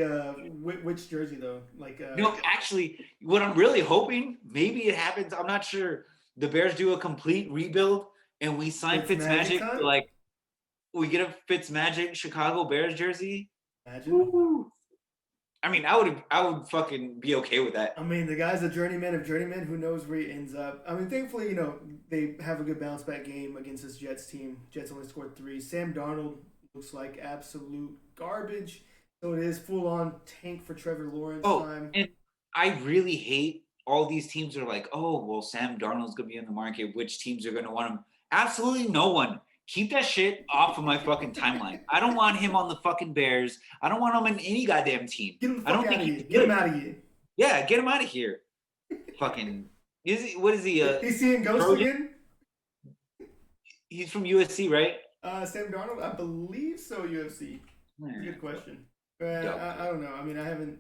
which jersey, though? Like, no, actually, what I'm really hoping, maybe it happens, I'm not sure. The Bears do a complete rebuild, and we sign Fitzmagic. Like, we get a Fitzmagic Chicago Bears jersey. Imagine. Woo. I mean, I would fucking be okay with that. I mean, the guy's a journeyman of journeymen. Who knows where he ends up? I mean, thankfully, you know, they have a good bounce back game against this Jets team. Jets only scored 3. Sam Darnold looks like absolute garbage. So it is full on tank for Trevor Lawrence time. And I really hate all these teams are like, oh, well, Sam Darnold's gonna be in the market. Which teams are gonna want him? Absolutely no one. Keep that shit off of my fucking timeline. I don't want him on the fucking Bears. I don't want him in any goddamn team. Get him out of here. Get him out of here. Yeah, get him out of here. Fucking. What is he? He's seeing ghosts again? He's from USC, right? Sam Darnold? I believe so, UFC. Good question. I don't know. I mean, I haven't.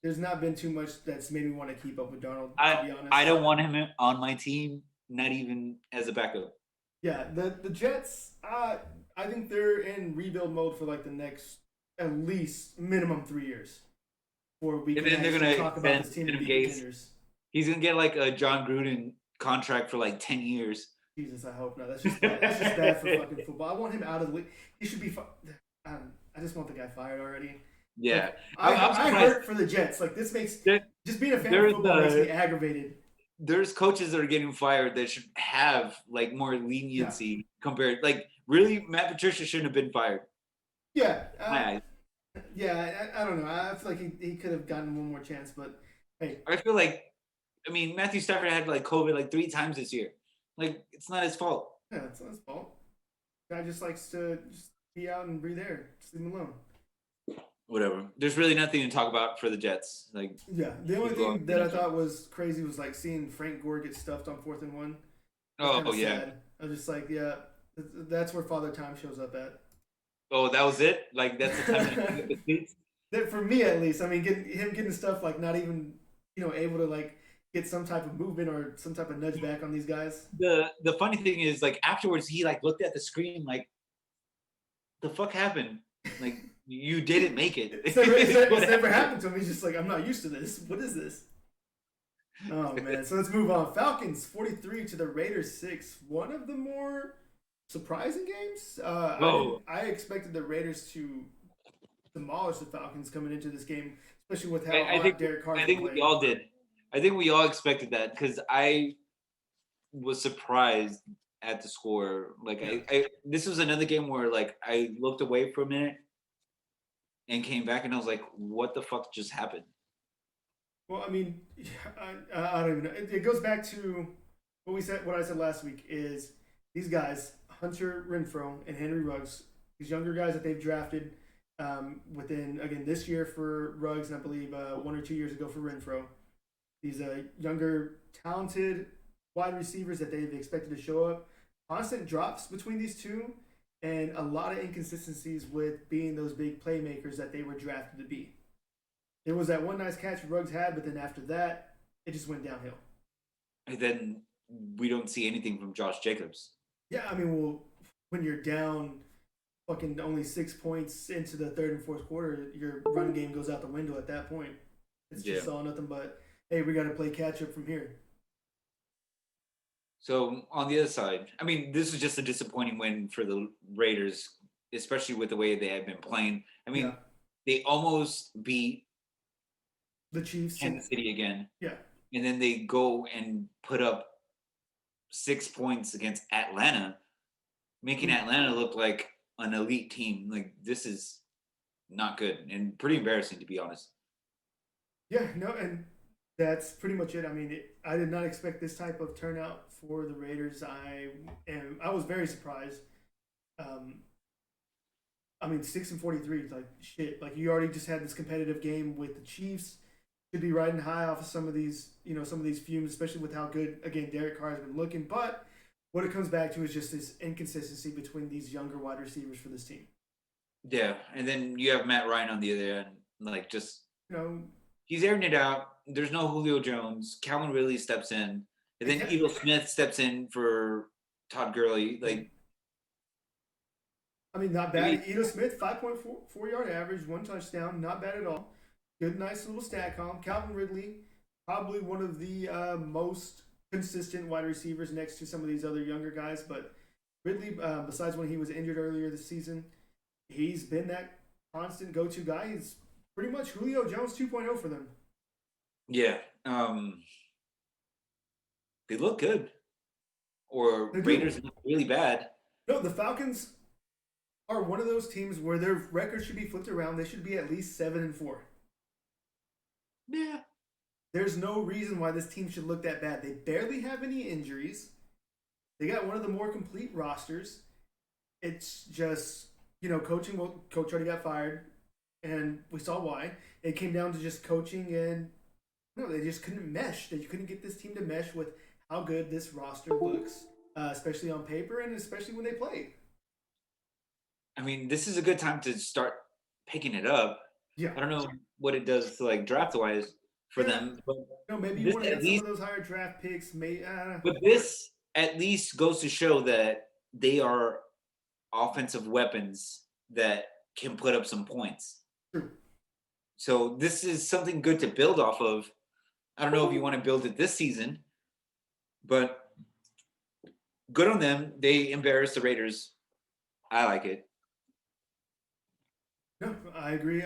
There's not been too much that's made me want to keep up with Darnold, to be honest. I don't want him on my team, not even as a backup. Yeah, the Jets, I think they're in rebuild mode for like the next at least minimum 3 years. Before we can actually talk about this team and be contenders. He's gonna get like a John Gruden contract for like 10 years. Jesus, I hope not. That's just bad. That's just bad for fucking football. I want him out of the league. He should be. I just want the guy fired already. Yeah, like, I hurt for the Jets. Like this makes just being a fan of football makes me aggravated. There's coaches that are getting fired that should have like more leniency compared. Like really, Matt Patricia shouldn't have been fired. Yeah, I don't know. I feel like he could have gotten one more chance, but hey, I feel like, I mean, Matthew Stafford had like COVID like 3 times this year. Like it's not his fault. Yeah, it's not his fault. Guy just likes to just be out and breathe air. Just leave him alone. Whatever. There's really nothing to talk about for the Jets. Like, yeah, the only thing that I thought was crazy was like seeing Frank Gore get stuffed on 4th and 1. Oh yeah. Sad. I was just like, yeah, that's where Father Time shows up at. Oh, that was it. Like that's the time to get the seats. For me, at least. I mean, getting stuff like not even able to like get some type of movement or some type of nudge back on these guys. The funny thing is, like afterwards, he like looked at the screen like, the fuck happened? Like. You didn't make it. It's never happened to him. He's just like, I'm not used to this. What is this? Oh, man. So let's move on. Falcons 43 to the Raiders 6. One of the more surprising games. I expected the Raiders to demolish the Falcons coming into this game, especially with how Derek Carr played. I think we all did. I think we all expected that because I was surprised at the score. Like, I this was another game where, like, I looked away for a minute and came back, and I was like, "What the fuck just happened?" Well, I mean, I don't even know. It goes back to what I said last week. Is these guys, Hunter Renfrow and Henry Ruggs, these younger guys that they've drafted within again this year for Ruggs, and I believe 1 or 2 years ago for Renfrow. These younger, talented wide receivers that they've expected to show up. Constant drops between these two, and a lot of inconsistencies with being those big playmakers that they were drafted to be. There was that one nice catch Ruggs had, but then after that, it just went downhill. And then we don't see anything from Josh Jacobs. Yeah, I mean, well, when you're down fucking only 6 points into the third and fourth quarter, your run game goes out the window at that point. It's just all nothing but, hey, we got to play catch up from here. So on the other side, I mean, this is just a disappointing win for the Raiders, especially with the way they have been playing. I mean, they almost beat the Chiefs, Kansas City again. Yeah. And then they go and put up 6 points against Atlanta, making Atlanta look like an elite team. Like, this is not good and pretty embarrassing, to be honest. Yeah, no, and that's pretty much it. I mean, I did not expect this type of turnout for the Raiders. I was very surprised. I mean, 6-43, like shit. Like, you already just had this competitive game with the Chiefs. Should be riding high off of some of these fumes, especially with how good again Derek Carr has been looking. But what it comes back to is just this inconsistency between these younger wide receivers for this team. Yeah, and then you have Matt Ryan on the other end, like just he's airing it out. There's no Julio Jones. Calvin Ridley steps in, and then Edo Smith steps in for Todd Gurley. Like, I mean, not bad. Edo Smith, 5.4 yard average, 1 touchdown, not bad at all. Good, nice little stat column. Calvin Ridley, probably one of the most consistent wide receivers next to some of these other younger guys. But Ridley, besides when he was injured earlier this season, he's been that constant go-to guy. He's pretty much Julio Jones 2.0 for them. Yeah. They look good. Or Raiders look really bad. No, the Falcons are one of those teams where their record should be flipped around. They should be at least 7-4. Yeah. There's no reason why this team should look that bad. They barely have any injuries. They got one of the more complete rosters. It's just, coaching. Well, coach already got fired, and we saw why. It came down to just coaching, and they just couldn't mesh. They couldn't get this team to mesh with how good this roster looks, especially on paper and especially when they play. I mean, this is a good time to start picking it up. Yeah. I don't know what it does to draft wise for them. But maybe you want to get some of those higher draft picks. But this at least goes to show that they are offensive weapons that can put up some points. True. So this is something good to build off of. I don't know if you want to build it this season, but good on them. They embarrassed the Raiders. I like it. No, I agree.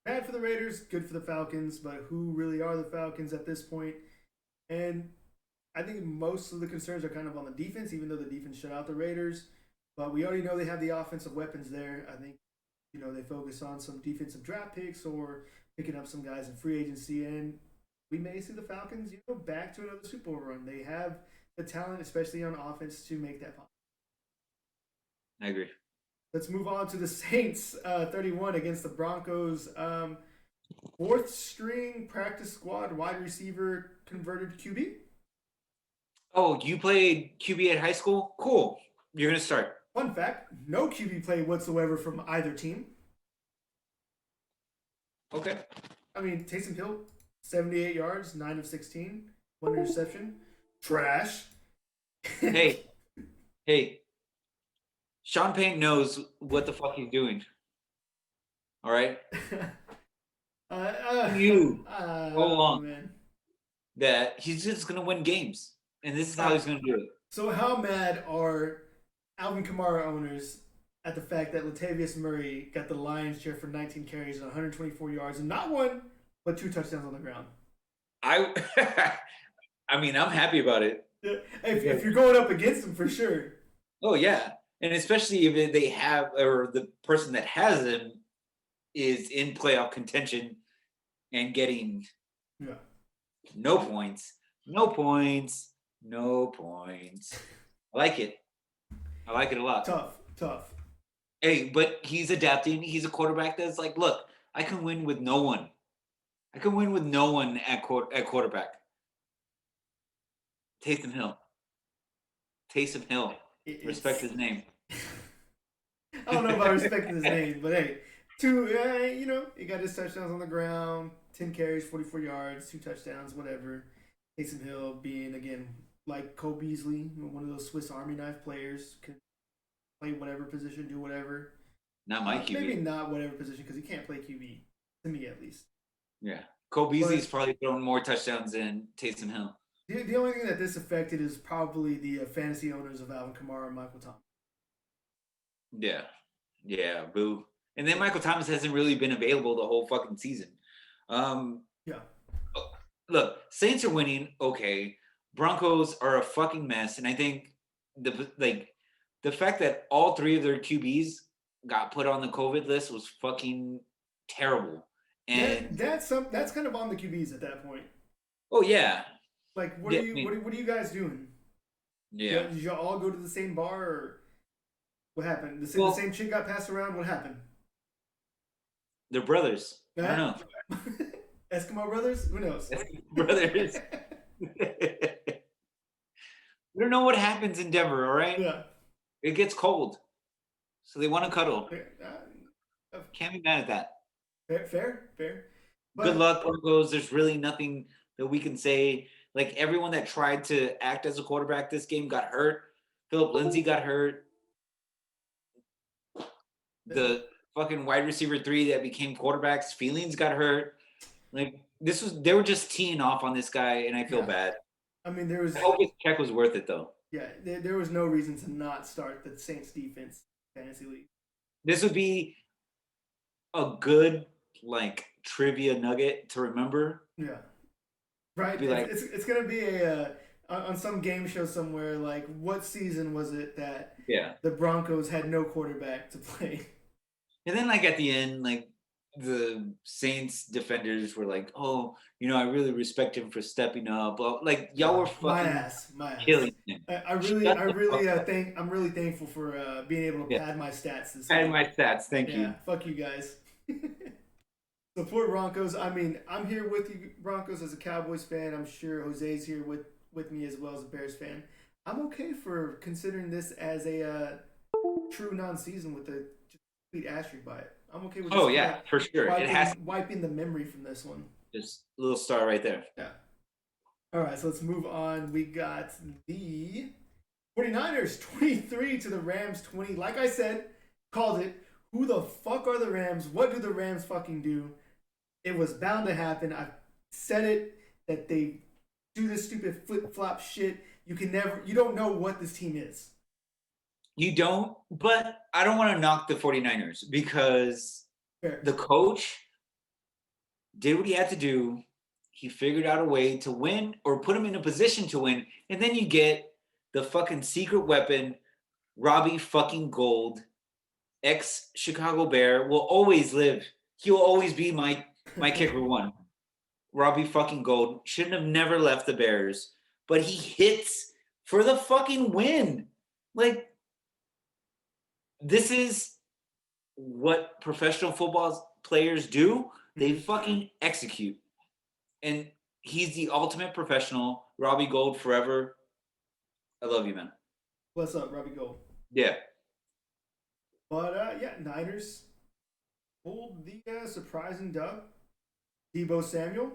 Bad for the Raiders, good for the Falcons, but who really are the Falcons at this point? And I think most of the concerns are kind of on the defense, even though the defense shut out the Raiders. But we already know they have the offensive weapons there. I think, they focus on some defensive draft picks or picking up some guys in free agency. And we may see the Falcons, back to another Super Bowl run. They have the talent, especially on offense, to make that possible. I agree. Let's move on to the Saints, 31 against the Broncos. Fourth string practice squad wide receiver converted QB. Oh, you played QB at high school? Cool. You're going to start. Fun fact, no QB play whatsoever from either team. Okay. I mean, Taysom Hill, 78 yards, 9 of 16, 1 interception. Trash. Hey. Sean Payne knows what the fuck he's doing. All right? You go along man. that he's just going to win games. And this is how he's going to do it. So how mad are Alvin Kamara owners at the fact that Latavius Murray got the lion's share for 19 carries and 124 yards and not 1, but 2 touchdowns on the ground? I mean, I'm happy about it. If you're going up against him, for sure. Oh, yeah. And especially if they have, or the person that has him is in playoff contention and getting no points. I like it. I like it a lot. Tough. Hey, but he's adapting. He's a quarterback that's like, look, I can win with no one. I can win with no one at quarterback. Taysom Hill. Taysom Hill. Respect his name. I don't know about respecting his name, but hey, he got his touchdowns on the ground, 10 carries, 44 yards, 2 touchdowns, whatever. Taysom Hill being, again, like Cole Beasley, one of those Swiss Army knife players, can play whatever position, do whatever. Not my QB. Maybe not whatever position because he can't play QB, to me at least. Yeah. Cole Beasley's probably thrown more touchdowns than Taysom Hill. The only thing that this affected is probably the fantasy owners of Alvin Kamara and Michael Thomas. Yeah. Yeah, boo. And then Michael Thomas hasn't really been available the whole fucking season. Yeah. Look, Saints are winning. Okay. Broncos are a fucking mess. And I think the fact that all three of their QBs got put on the COVID list was fucking terrible. And that's kind of on the QBs at that point. Oh yeah. Like what are you guys doing? Yeah. Did y'all all go to the same bar or what happened? The same chick got passed around? What happened? They're brothers. I don't know. Eskimo brothers? Who knows? Eskimo brothers. We don't know what happens in Denver, all right? Yeah. It gets cold. So they want to cuddle. Can't be mad at that. Fair. But good luck, Broncos. There's really nothing that we can say. Like, everyone that tried to act as a quarterback this game got hurt. Philip Lindsay got hurt. The fucking wide receiver 3 that became quarterbacks, Feelings got hurt. Like, they were just teeing off on this guy, and I feel bad. I mean, I hope his check was worth it, though. Yeah, there was no reason to not start the Saints defense fantasy league. This would be a good, like, trivia nugget to remember. Yeah. Right. It's going to be on some game show somewhere, like, what season was it that the Broncos had no quarterback to play? And then, like, at the end, like, the Saints defenders were like, oh, I really respect him for stepping up. Like, y'all were fucking my ass. killing him. I'm really thankful for being able to pad my stats this Pad my stats, thank you. Yeah, fuck you guys. Support Broncos. I mean, I'm here with you, Broncos, as a Cowboys fan. I'm sure Jose's here with me as well as a Bears fan. I'm okay for considering this as a true non-season with a complete asterisk by it. I'm okay with for sure. Wiping the memory from this one. Just a little star right there. Yeah. All right, so let's move on. We got the 49ers 23 to the Rams 20. Like I said, called it. Who the fuck are the Rams? What do the Rams fucking do? It was bound to happen. I said it, that they do this stupid flip-flop shit. You don't know what this team is. You don't, but I don't want to knock the 49ers because the coach did what he had to do. He figured out a way to win or put him in a position to win. And then you get the fucking secret weapon, Robbie fucking Gold, ex-Chicago Bear, will always live. He will always be my kicker one. Robbie fucking Gold shouldn't have never left the Bears, but he hits for the fucking win. Like, this is what professional football players do. They fucking execute. And he's the ultimate professional. Robbie Gold forever. I love you, man. What's up, Robbie Gold? Yeah. But, Niners pulled the surprising dub. Deebo Samuel,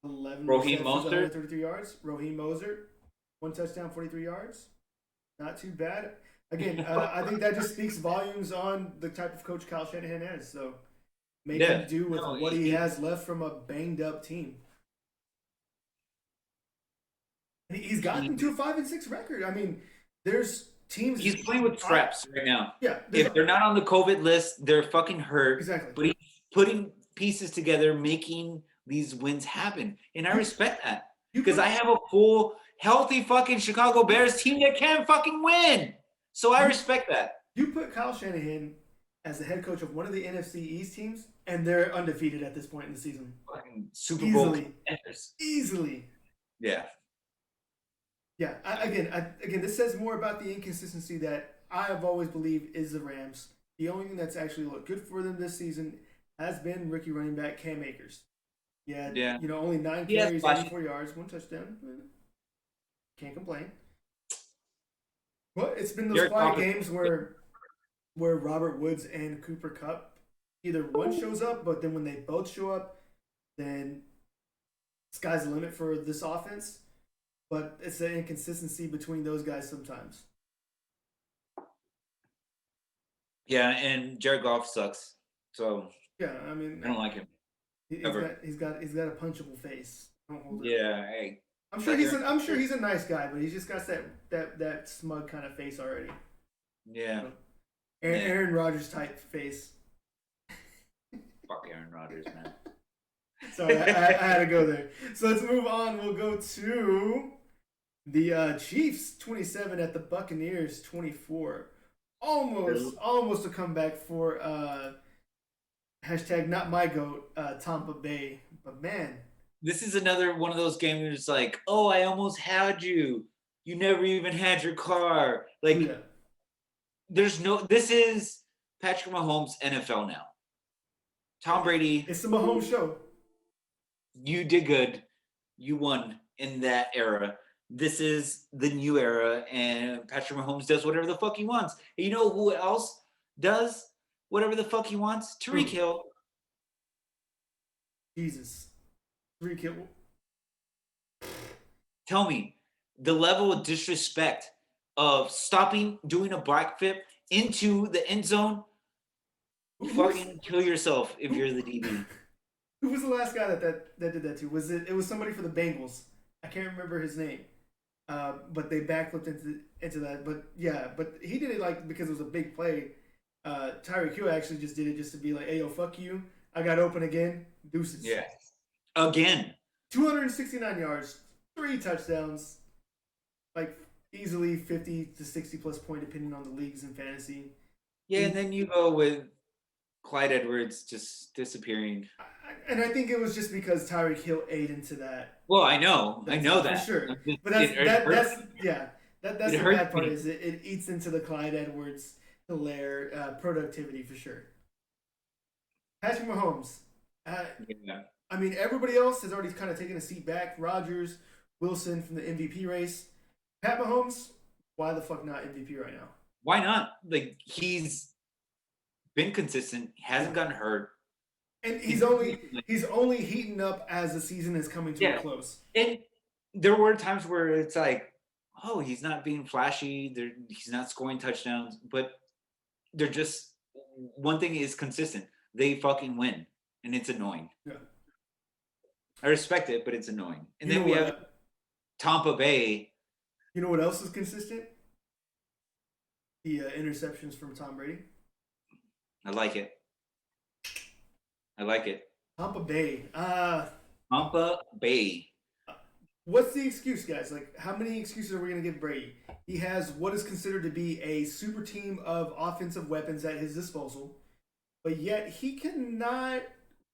11 Raheem Mostert, 33 yards. Raheem Mostert, 1 touchdown, 43 yards. Not too bad. Again, I think that just speaks volumes on the type of coach Kyle Shanahan is. So make him do with what he has left from a banged-up team. And he's gotten to a 5-6 record. I mean, there's teams. He's playing with traps right now. Yeah. If they're not on the COVID list, they're fucking hurt. Exactly. But he's putting pieces together, making these wins happen. And I respect that. Because I have a full, healthy fucking Chicago Bears team that can fucking win. So I respect that. You put Kyle Shanahan as the head coach of one of the NFC East teams, and they're undefeated at this point in the season. Fucking Super Bowl Easily. Yeah. Yeah. Again, this says more about the inconsistency that I have always believed is the Rams. The only thing that's actually looked good for them this season has been rookie running back Cam Akers. Yeah. Only 9 carries, 84 yards, 1 touchdown. Can't complain. But it's been those Jared quiet Goff is games where Robert Woods and Cooper Cup either one shows up, but then when they both show up, then sky's the limit for this offense. But it's an inconsistency between those guys sometimes. yeah, and Jared Goff sucks. So Yeah, I mean, I don't like him he's ever. he's got a punchable face. Don't hold it. Yeah, hey, I'm sure he's a nice guy, but he's just got that smug kind of face already. yeah. Aaron Rodgers type face. Fuck Aaron Rodgers, man. Sorry, I had to go there. So let's move on. We'll go to the Chiefs 27 at the Buccaneers 24. Almost a comeback for hashtag not my goat Tampa Bay. But man, This is another one of those games where it's like, oh, I almost had you. You never even had your car. Like, yeah, there's no. This is Patrick Mahomes NFL now. Tom Brady, it's the Mahomes show. you did good. You won in that era. This is the new era, and Patrick Mahomes does whatever the fuck he wants. And you know who else does whatever the fuck he wants? Tyreek Hill. Jesus, Tariq Hill. Tell me the level of disrespect of stopping doing a backflip into the end zone. Fucking kill yourself if you're the DB. Who was the last guy that did that to? Was it? It was somebody for the Bengals. I can't remember his name. But they backflipped into that. But yeah, but he did it like because it was a big play. Tyreek Hill actually just did it just to be like, "Hey yo, fuck you! I got open again. Deuces." Yeah. Again. 269 yards, 3 touchdowns, like easily 50 to 60 plus point depending on the leagues and fantasy. Yeah, and then you go with Clyde Edwards just disappearing. And I think it was just because Tyreek Hill ate into that. Well, I know that for sure. Just, But that's the hurts bad part me. is it eats into the Clyde Edwards Hilaire productivity for sure. Patrick Mahomes. Yeah. I mean, everybody else has already kind of taken a seat back. Rodgers, Wilson from the MVP race. Pat Mahomes, why the fuck not MVP right now? Why not? Like, he's been consistent, hasn't gotten hurt. And he's only heating up as the season is coming to a close. And there were times where it's like, oh, he's not being flashy. He's not scoring touchdowns, but they're just one thing is consistent. They fucking win, and it's annoying. Yeah. I respect it, but it's annoying. And You then know we what? have Tampa Bay. You know what else is consistent? The interceptions from Tom Brady. I like it. Tampa Bay. Tampa Bay. What's the excuse, guys? Like, how many excuses are we going to give Brady? He has what is considered to be a super team of offensive weapons at his disposal, but yet he cannot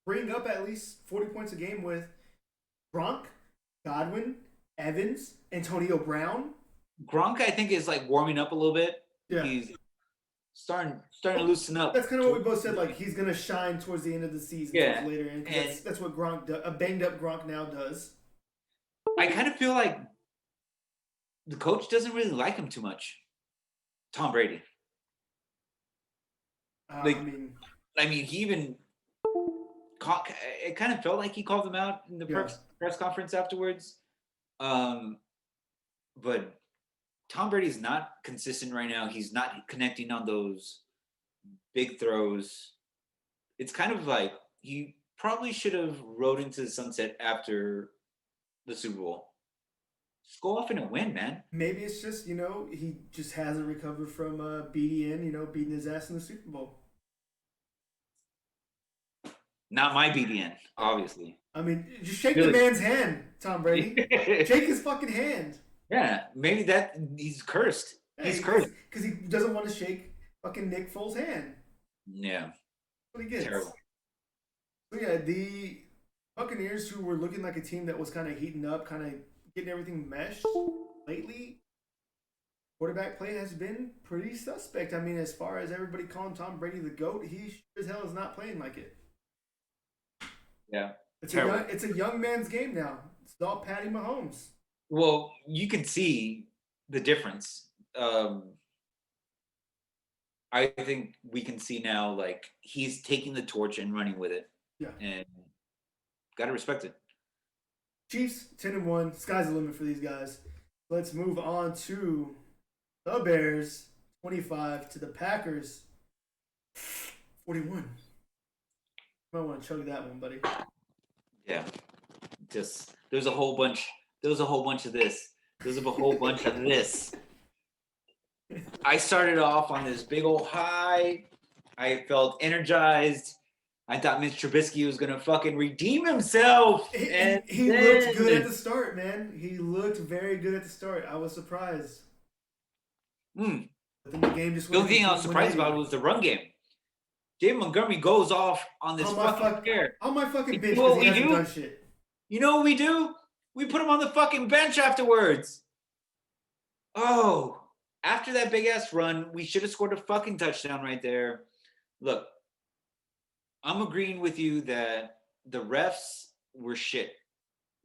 bring up at least 40 points a game with Gronk, Godwin, Evans, Antonio Brown. Gronk, I think, is like warming up a little bit. Yeah. He's starting to loosen up. That's kind of what we both said. Like, he's going to shine towards the end of the season, Yeah. towards later. And that's what Gronk a banged up Gronk now does. I kind of feel like the coach doesn't really like him too much. Tom Brady. I mean, he even it kind of felt like he called them out in the press conference afterwards. But Tom Brady's not consistent right now. He's not connecting on those big throws. It's kind of like he probably should have rode into the sunset after the Super Bowl. Just go off in a win, man. Maybe it's just, he just hasn't recovered from BDN, beating his ass in the Super Bowl. Not my BDN, obviously. I mean, just shake the man's hand, Tom Brady. Shake his fucking hand. Yeah, maybe he's cursed. He's cursed. Because he doesn't want to shake fucking Nick Foles' hand. Yeah. That's what he gets. Terrible. So yeah, the Buccaneers, who were looking like a team that was kind of heating up, kind of getting everything meshed lately, quarterback play has been pretty suspect. I mean, as far as everybody calling Tom Brady the GOAT, he sure as hell is not playing like it. Yeah. It's a young man's game now. It's all Patty Mahomes. Well, you can see the difference. I think we can see now, like, he's taking the torch and running with it, Yeah. and gotta respect it. Chiefs 10-1. Sky's the limit for these guys. Let's move on to the Bears 25 to the Packers 41. Might want to chug that one, buddy. Yeah, just there's a whole bunch. There was a whole bunch of this. There's a whole bunch of this. I started off on this big old high. I felt energized. I thought Mitch Trubisky was gonna fucking redeem himself, and he looked good at the start, man. He looked very good at the start. I was surprised. But then the game just. The only thing I was surprised about was the run game. David Montgomery goes off on this fucking scare. On my fucking bench because he hasn't done shit. You know what we do? We put him on the fucking bench afterwards. Oh, after that big ass run, we should have scored a fucking touchdown right there. Look, I'm agreeing with you that the refs were shit.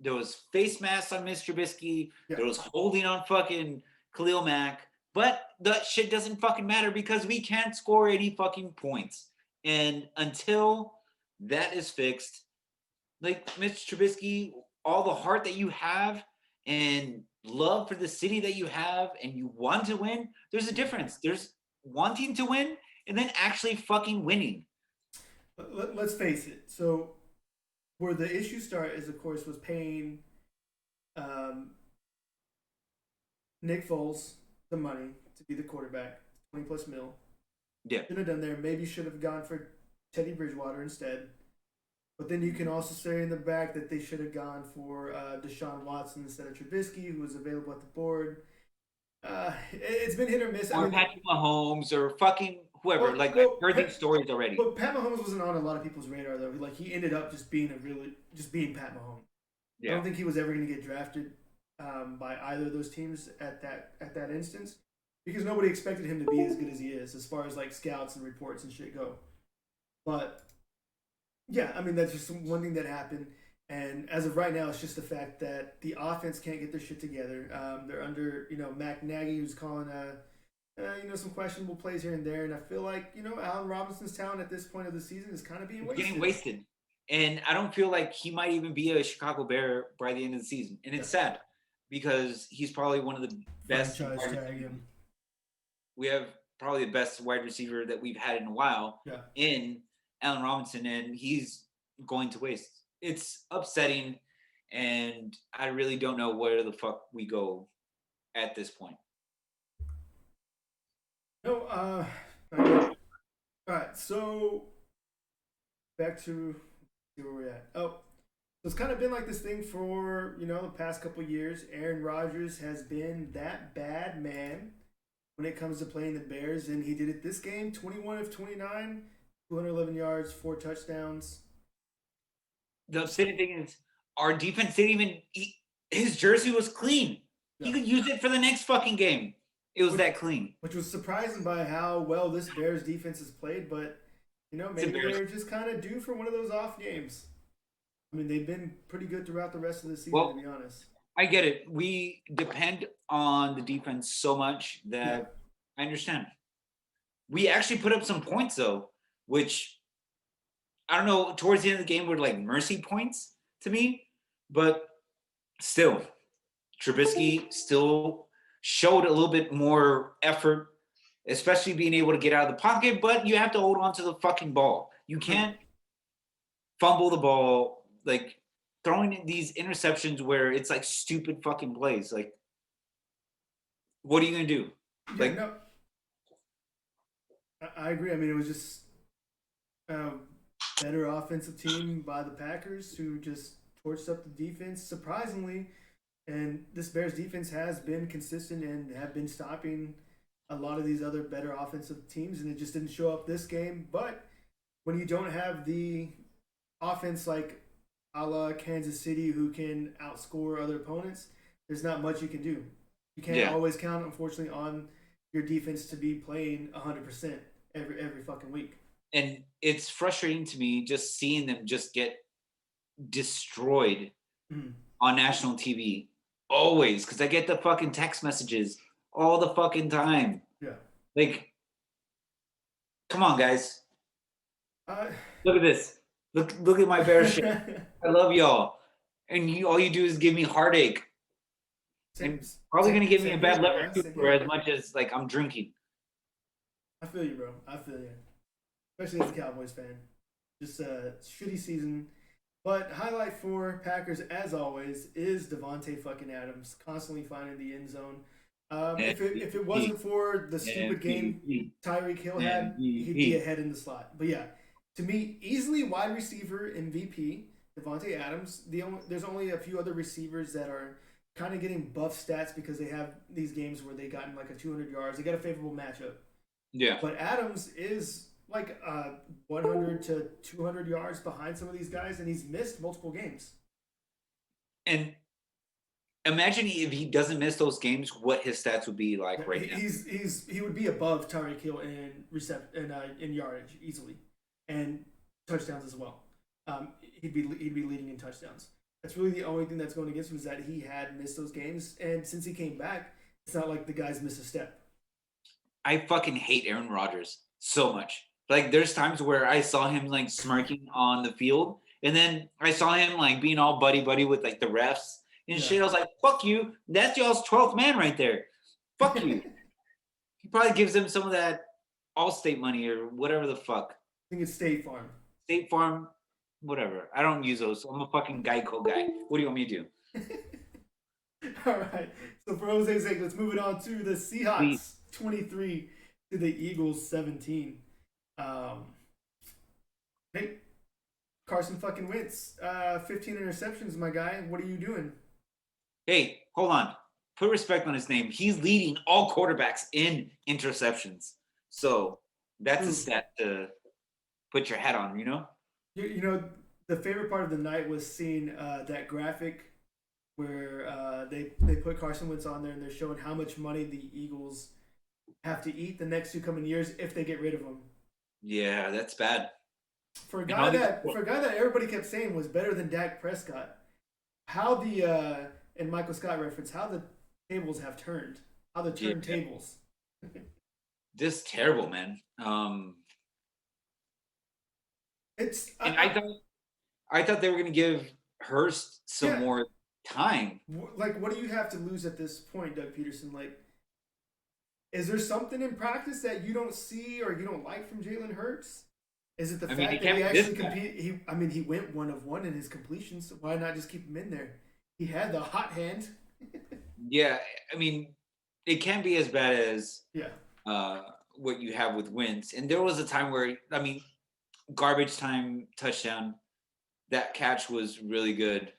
There was face masks on Mr. Trubisky. Yeah. There was holding on fucking Khalil Mack. But that shit doesn't fucking matter because we can't score any fucking points. And until that is fixed, like Mr. Trubisky, all the heart that you have and love for the city that you have and you want to win, there's a difference. There's wanting to win and then actually fucking winning. Let's face it. So where the issue started is, of course, was paying Nick Foles the money to be the quarterback, 20 plus mil. Yeah. Should have done there. Maybe should have gone for Teddy Bridgewater instead. But then you can also say in the back that they should have gone for Deshaun Watson instead of Trubisky, who was available at the board. It's been hit or miss. Or Patrick Mahomes or fucking whoever. I've heard these stories already. But Pat Mahomes wasn't on a lot of people's radar though. Like he ended up just being Pat Mahomes. Yeah. I don't think he was ever going to get drafted by either of those teams at that instance because nobody expected him to be as good as he is as far as like scouts and reports and shit go. But yeah, I mean that's just one thing that happened. And as of right now, it's just the fact that the offense can't get their shit together. They're under, Mac Nagy, who's calling, some questionable plays here and there. And I feel like, Allen Robinson's talent at this point of the season is kind of being wasted. Getting wasted. And I don't feel like he might even be a Chicago Bear by the end of the season. And it's sad because he's probably one of the best. We have probably the best wide receiver that we've had in a while in Allen Robinson, and he's going to waste. It's upsetting, and I really don't know where the fuck we go at this point. No, all right, so back to where we're at. Oh, so it's kind of been like this thing for, the past couple of years. Aaron Rodgers has been that bad man when it comes to playing the Bears, and he did it this game, 21 of 29, 211 yards, 4 touchdowns. The upsetting thing is our defense didn't even his jersey was clean. Yeah. He could use it for the next fucking game. It was that clean. Which was surprising by how well this Bears defense has played, but maybe they're just kind of due for one of those off games. I mean, they've been pretty good throughout the rest of the season, to be honest. I get it. We depend on the defense so much that I understand. We actually put up some points though, which I don't know, towards the end of the game were like mercy points to me, but still, Trubisky still showed a little bit more effort, especially being able to get out of the pocket, but you have to hold on to the fucking ball. You can't fumble the ball, like throwing these interceptions where it's like stupid fucking plays. Like, what are you going to do? I agree. I mean, it was just better offensive team by the Packers who just torched up the defense surprisingly, and this Bears defense has been consistent and have been stopping a lot of these other better offensive teams, and it just didn't show up this game. But when you don't have the offense like a la Kansas City who can outscore other opponents, there's not much you can do. You can't always count, unfortunately, on your defense to be playing 100% every fucking week. And it's frustrating to me just seeing them just get destroyed on national TV always, because I get the fucking text messages all the fucking time. Yeah. Like, come on, guys. Uh, Look at this. Look at my bear shit. I love y'all. And all you do is give me heartache. same, And probably gonna give me a same bad here, liver man. too Same for here. as much as like I'm drinking. I feel you, bro. I feel you. Especially as a Cowboys fan. Just a shitty season. But highlight for Packers, as always, is Devontae fucking Adams constantly finding the end zone. If it wasn't for the stupid game MVP. Tyreek Hill had, he'd be MVP. ahead in the slot. But yeah, to me, easily wide receiver MVP, Devontae Adams. There's only a few other receivers that are kind of getting buff stats because they have these games where they gotten like a 200 yards. They got a favorable matchup. Yeah. But Adams is like 100 to 200 yards behind some of these guys, and he's missed multiple games. And imagine if he doesn't miss those games, what his stats would be like right now. He would be above Tyreek Hill in yardage easily, and touchdowns as well. He'd be leading in touchdowns. That's really the only thing that's going against him is that he had missed those games, and since he came back, it's not like the guy's missed a step. I fucking hate Aaron Rodgers so much. Like there's times where I saw him like smirking on the field, and then I saw him like being all buddy buddy with like the refs and shit. I was like, "Fuck you! That's y'all's 12th man right there. Fuck you." He probably gives them some of that Allstate money or whatever the fuck. I think it's State Farm. State Farm, whatever. I don't use those. I'm a fucking Geico guy. What do you want me to do? All right. So for Jose's sake, let's move it on to the Seahawks. Please. 23 to the Eagles 17. Hey, Carson fucking Wentz, 15 interceptions, my guy. What are you doing? Hey, hold on. Put respect on his name. He's leading all quarterbacks in interceptions. So that's a stat to put your hat on, you know? You know, the favorite part of the night was seeing that graphic where they put Carson Wentz on there and they're showing how much money the Eagles have to eat the next 2 coming years if they get rid of him. Yeah, that's bad. For a guy that everybody kept saying was better than Dak Prescott, how the and Michael Scott reference how the tables have turned, how the turntables. Just terrible, man. I thought they were gonna give Hurst some more time. Like, what do you have to lose at this point, Doug Peterson? Like, is there something in practice that you don't see or you don't like from Jalen Hurts? Is it the fact that he actually compete? He went 1 of 1 in his completions. So why not just keep him in there? He had the hot hand. Yeah, I mean, it can't be as bad as what you have with Wentz. And there was a time where, I mean, garbage time touchdown. That catch was really good.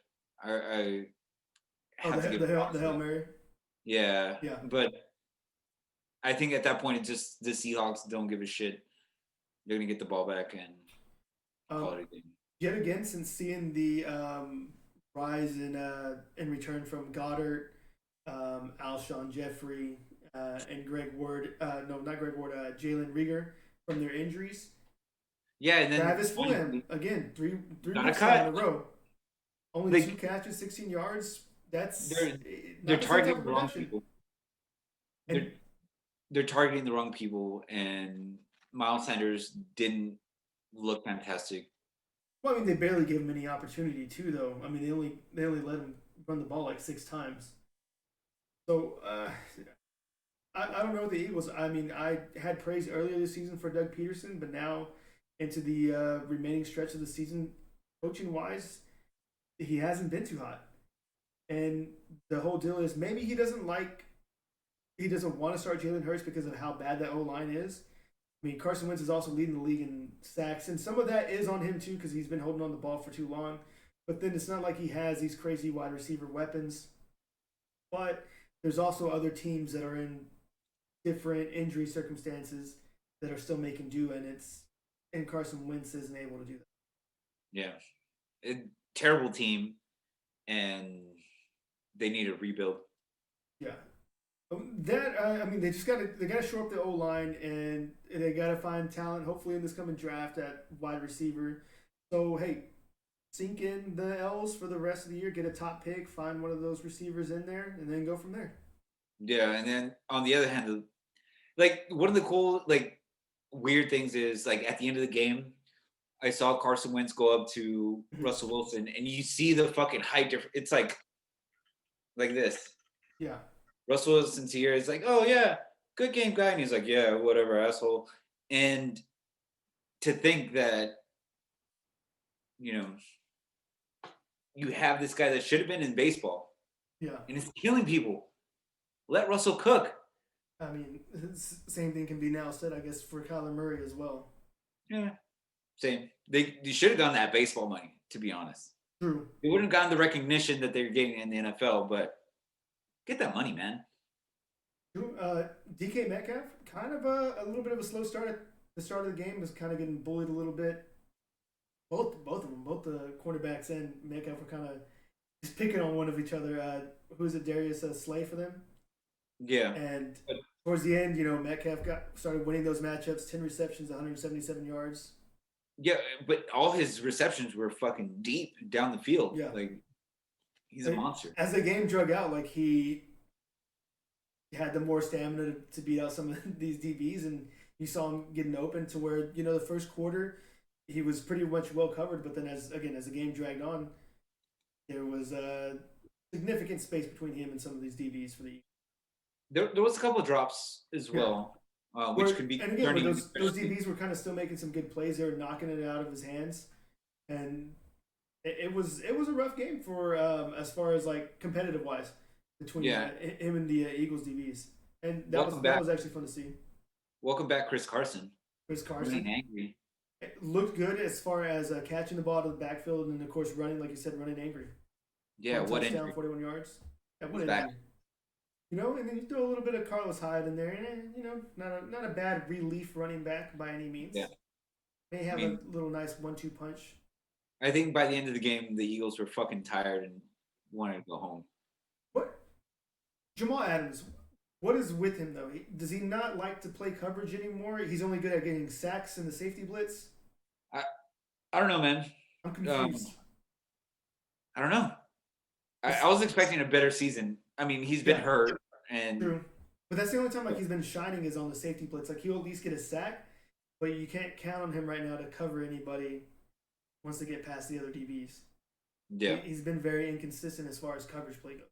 I have to give the Hail Mary. Yeah, but I think at that point, it's just the Seahawks don't give a shit. They're gonna get the ball back and call it a game. Yet again, since seeing the rise in return from Goddard, Alshon Jeffrey, and Greg Ward. No, not Greg Ward. Jalen Rieger from their injuries. Yeah, and then Travis Fulham again, three weeks in a row. Only 2 catches, 16 yards. That's they're targeting the wrong people. They're targeting the wrong people, and Miles Sanders didn't look fantastic. Well, I mean, they barely gave him any opportunity too, though. I mean, they only let him run the ball like 6 times. So I don't know the Eagles. I mean, I had praise earlier this season for Doug Peterson, but now into the remaining stretch of the season, coaching wise, he hasn't been too hot. And the whole deal is maybe he doesn't want to start Jalen Hurts because of how bad that O line is. I mean, Carson Wentz is also leading the league in sacks, and some of that is on him too because he's been holding on the ball for too long. But then it's not like he has these crazy wide receiver weapons. But there's also other teams that are in different injury circumstances that are still making do, and Carson Wentz isn't able to do that. Yeah, terrible team, and they need a rebuild. Yeah. They just gotta shore up the O line and they gotta find talent. Hopefully in this coming draft at wide receiver. So hey, sink in the L's for the rest of the year, get a top pick, find one of those receivers in there, and then go from there. Yeah, and then on the other hand, like one of the cool like weird things is like at the end of the game, I saw Carson Wentz go up to Russell Wilson, and you see the fucking height difference. It's like this. Yeah. Russell Wilson's here. It's like, oh yeah, good game, guy, and he's like, yeah, whatever, asshole. And to think that you know you have this guy that should have been in baseball, Yeah. and it's killing people. Let Russell cook. I mean, same thing can be now said, I guess, for Kyler Murray as well. Yeah, same. They should have gotten that baseball money, to be honest. True. They wouldn't have gotten the recognition that they're getting in the NFL, but get that money, man. True. DK Metcalf, kind of a little bit of a slow start at the start of the game, was kind of getting bullied a little bit. Both of them, both the cornerbacks and Metcalf were kind of just picking on one of each other. Who's it, Darius Slay for them? Yeah. And towards the end, Metcalf started winning those matchups, 10 receptions, 177 yards. Yeah, but all his receptions were fucking deep down the field. Yeah. Like, he's a monster. As the game drug out, like he had the more stamina to beat out some of these DBs, and you saw him getting open to where, the first quarter, he was pretty much well covered, but then as the game dragged on, there was a significant space between him and some of these DBs for the There was a couple of drops as well, which could be concerning. Those DBs were kind of still making some good plays. They were knocking it out of his hands, and it was a rough game for as far as like competitive wise between him and the Eagles DBs, and that was actually fun to see. Welcome back, Chris Carson. Running angry. It looked good as far as catching the ball to the backfield, and of course running, like you said, running angry. Yeah, what touchdown, 41 yards. Yeah, what injury. And then you throw a little bit of Carlos Hyde in there, and not a bad relief running back by any means. Yeah, may have a little nice 1-2 punch. I think by the end of the game, the Eagles were fucking tired and wanted to go home. What? Jamal Adams, what is with him though? Does he not like to play coverage anymore? He's only good at getting sacks in the safety blitz. I don't know, man. I'm confused. I don't know. I was expecting a better season. I mean, he's been hurt, and true. But that's the only time he's been shining is on the safety blitz. Like he'll at least get a sack, but you can't count on him right now to cover anybody once they get past the other DBs. Yeah, he's been very inconsistent as far as coverage play goes.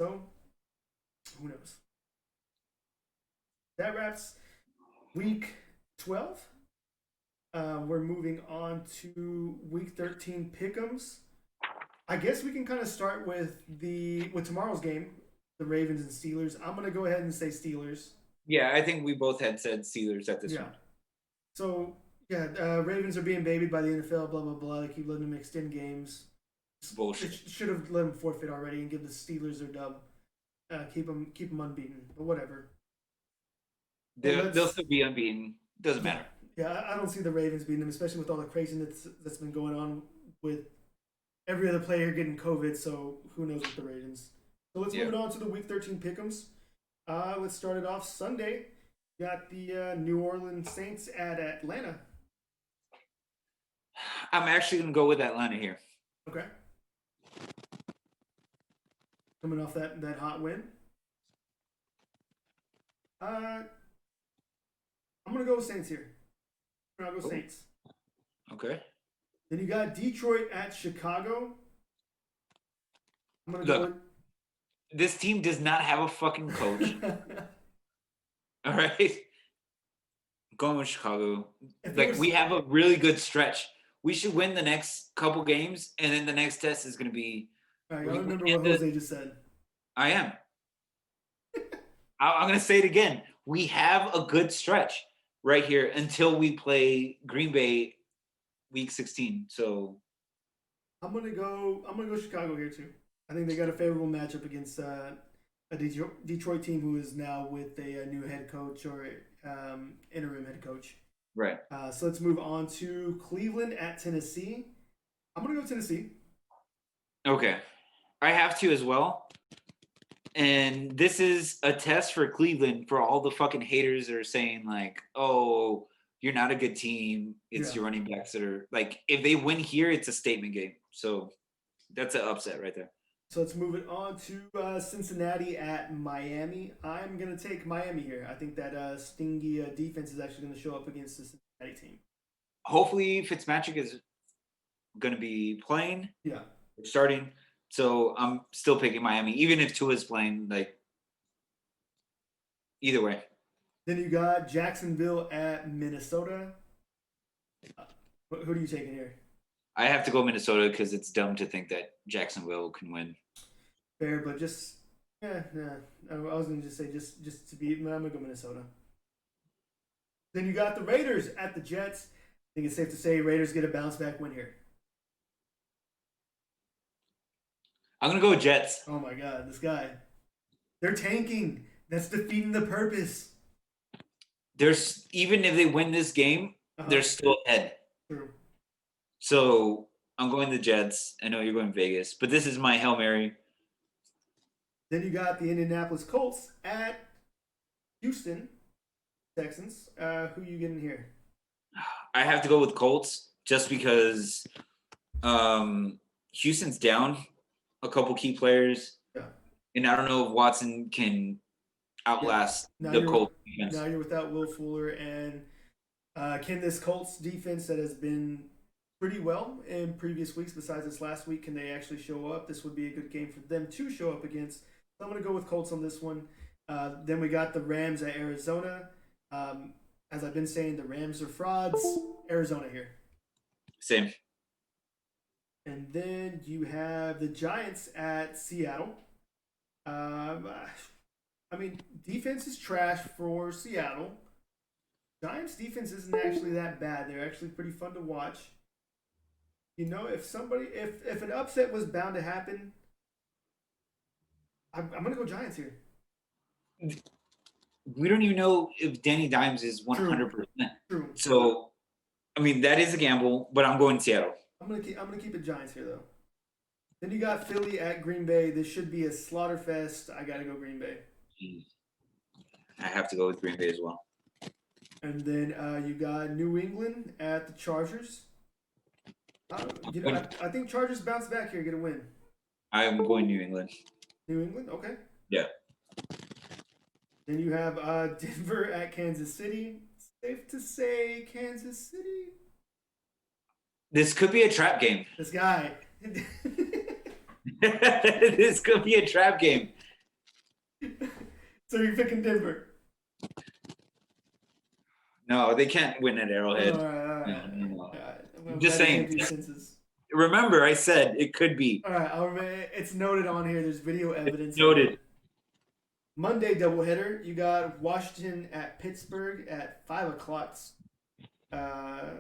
So, who knows? That wraps week 12. We're moving on to week 13 Pickems. I guess we can kind of start with tomorrow's game, the Ravens and Steelers. I'm going to go ahead and say Steelers. Yeah, I think we both had said Steelers at this point. So, Ravens are being babied by the NFL, blah, blah, blah. They keep letting them extend games. It's bullshit. Should have let them forfeit already and give the Steelers their dub. Keep them unbeaten, but whatever. They'll still be unbeaten. Doesn't matter. Yeah, I don't see the Ravens beating them, especially with all the craziness that's been going on with every other player getting COVID, so who knows with the Ravens. So let's move it on to the Week 13 Pickems. Let's start it off Sunday. Got the New Orleans Saints at Atlanta. I'm actually going to go with Atlanta here. Okay. Coming off that hot win. I'm going to go with Saints here. I'll go Saints. Okay. Then you got Detroit at Chicago. I'm going to go with... This team does not have a fucking coach. All right? I'm going with Chicago. We have a really good stretch. We should win the next couple games, and then the next test is going to be... All right, I remember what Jose just said. I am. I'm going to say it again. We have a good stretch right here until we play Green Bay week 16. So I'm gonna go Chicago here too. I think they got a favorable matchup against a Detroit team who is now with a new head coach or interim head coach. Right. So let's move on to Cleveland at Tennessee. I'm gonna go Tennessee. Okay. I have to as well. And this is a test for Cleveland for all the fucking haters that are saying like, oh, you're not a good team. It's your running backs that are like, if they win here, it's a statement game. So that's an upset right there. So let's move it on to Cincinnati at Miami. I'm going to take Miami here. I think that stingy defense is actually going to show up against the Cincinnati team. Hopefully Fitzmagic is going to be playing. Yeah. Starting. So I'm still picking Miami, even if Tua is playing. Like, either way. Then you got Jacksonville at Minnesota. Who are you taking here? I have to go Minnesota because it's dumb to think that Jacksonville can win. Fair, but just I was gonna just say just to be. I'm gonna go Minnesota. Then you got the Raiders at the Jets. I think it's safe to say Raiders get a bounce back win here. I'm gonna go with Jets. Oh my God, this guy. They're tanking. That's defeating the purpose. There's even if they win this game, they're still ahead. True. So I'm going the Jets. I know you're going Vegas, but this is my Hail Mary. Then you got the Indianapolis Colts at Houston Texans. Who you getting here? I have to go with Colts just because Houston's down a couple key players. Yeah. And I don't know if Watson can outlast the Colts defense. Now you're without Will Fuller. And can this Colts defense that has been pretty well in previous weeks, besides this last week, can they actually show up? This would be a good game for them to show up against. So I'm going to go with Colts on this one. Then we got the Rams at Arizona. As I've been saying, the Rams are frauds. Arizona here. Same. And then you have the Giants at Seattle. I mean, defense is trash for Seattle. Giants defense isn't actually that bad. They're actually pretty fun to watch. You know, if an upset was bound to happen, I'm gonna go Giants here. We don't even know if Danny Dimes is 100%. True. So, I mean, that is a gamble, but I'm going Seattle. I'm gonna keep it Giants here though. Then you got Philly at Green Bay. This should be a slaughter fest. I gotta go Green Bay. I have to go with Green Bay as well. And then you got New England at the Chargers. I think Chargers bounce back here, get a win. I'm going New England. New England, okay. Yeah. Then you have Denver at Kansas City. Safe to say Kansas City. This could be a trap game. This guy. This could be a trap game. So you're picking Denver? No, they can't win at Arrowhead. All right. I'm just saying. Remember, I said it could be. All right, it's noted on here. There's video evidence. It's noted. Monday doubleheader. You got Washington at Pittsburgh at 5 o'clock. I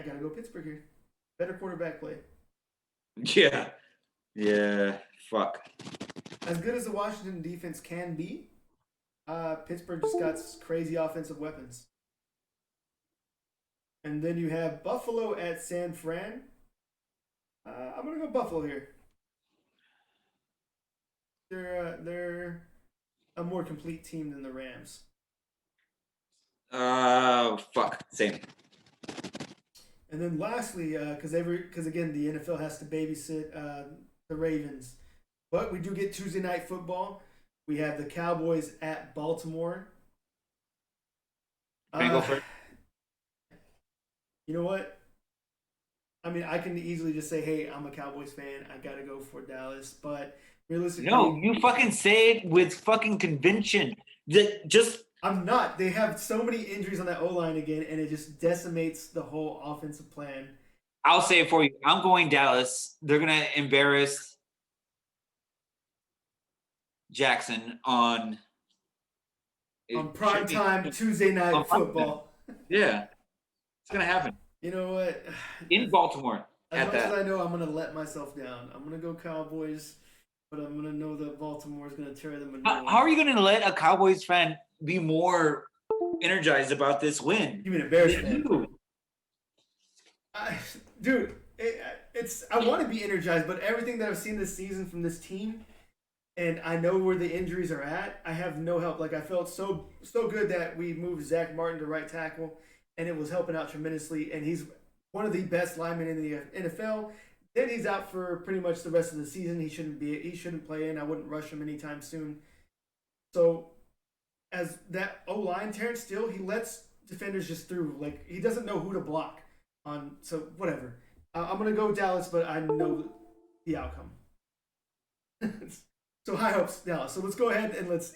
gotta go Pittsburgh here. Better quarterback play. Yeah. Fuck. As good as the Washington defense can be, Pittsburgh just got crazy offensive weapons. And then you have Buffalo at San Fran. I'm gonna go Buffalo here. They're a more complete team than the Rams. Fuck. Same. And then lastly, because again the NFL has to babysit the Ravens, but we do get Tuesday night football. We have the Cowboys at Baltimore. Can I go first? You know what? I mean, I can easily just say, "Hey, I'm a Cowboys fan. I gotta go for Dallas." But realistically, no, you fucking say it with fucking conviction. I'm not. They have so many injuries on that O-line again, and it just decimates the whole offensive plan. I'll say it for you. I'm going Dallas. They're gonna embarrass Jackson on primetime Tuesday night football. Yeah, it's gonna happen. You know what? In Baltimore. As much as I know I'm gonna let myself down, I'm gonna go Cowboys, but I'm gonna know that Baltimore is gonna tear them a new one. How are you gonna let a Cowboys fan be more energized about this win? You mean a Bears fan? Dude, I want to be energized, but everything that I've seen this season from this team, and I know where the injuries are at. I have no help. Like I felt so good that we moved Zach Martin to right tackle, and it was helping out tremendously. And he's one of the best linemen in the NFL. Then he's out for pretty much the rest of the season. He shouldn't play in. I wouldn't rush him anytime soon. So as that O line, Terrence Steele, he lets defenders just through. Like he doesn't know who to block on. So whatever. I'm gonna go Dallas, but I know the outcome. So high hopes Dallas. So let's go ahead and let's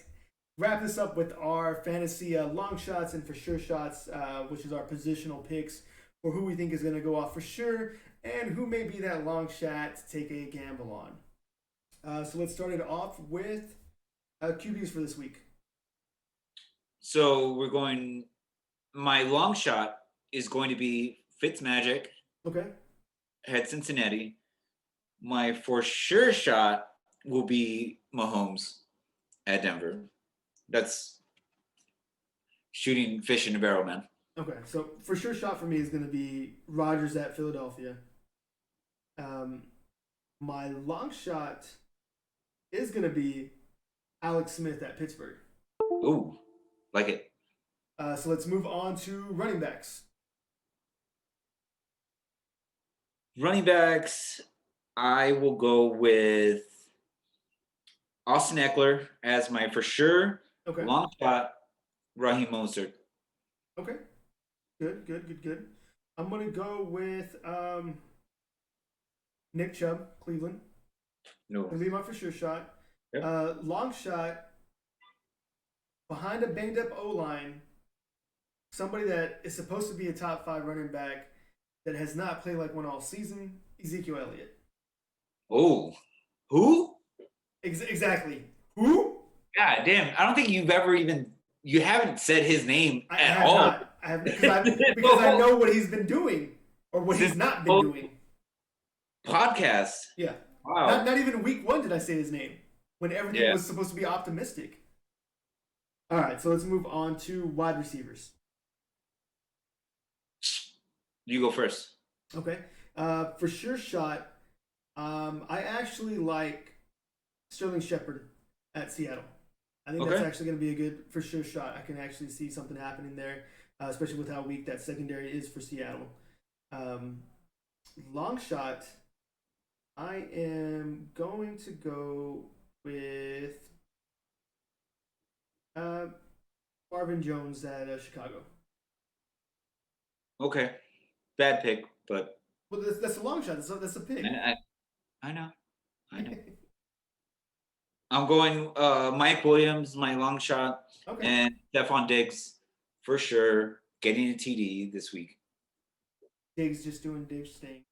wrap this up with our fantasy long shots and for sure shots, which is our positional picks for who we think is going to go off for sure and who may be that long shot to take a gamble on. So let's start it off with QBs for this week. So we're going. My long shot is going to be Fitzmagic Okay. at Cincinnati. My for sure shot will be Mahomes at Denver. That's shooting fish in a barrel, man. Okay. So for sure shot for me is going to be Rodgers at Philadelphia. My long shot is going to be Alex Smith at Pittsburgh. Ooh, like it. So let's move on to running backs. Running backs, I will go with Austin Eckler as my for sure Okay. long shot. Raheem Mostert. Okay. Good. I'm gonna go with Nick Chubb, Cleveland. No. Gonna be my for sure shot. Yep. Long shot behind a banged up O line. Somebody that is supposed to be a top 5 running back that has not played like one all season. Ezekiel Elliott. Oh, who? Exactly. Who? God damn! I don't think you haven't said his name I at have all. not. I have because I know what he's been doing or what he's not been doing. Podcast. Yeah. Wow. Not even week 1 did I say his name when everything was supposed to be optimistic. All right, so let's move on to wide receivers. You go first. Okay. For sure shot, I actually like Sterling Shepard at Seattle. I think that's actually going to be a good for sure shot. I can actually see something happening there, especially with how weak that secondary is for Seattle. Long shot, I am going to go with Marvin Jones at Chicago. Okay. Bad pick, but Well, that's a long shot. That's a pick. I know. I'm going Mike Williams, my long shot, and Stephon Diggs for sure getting a TD this week. Diggs just doing Diggs thing.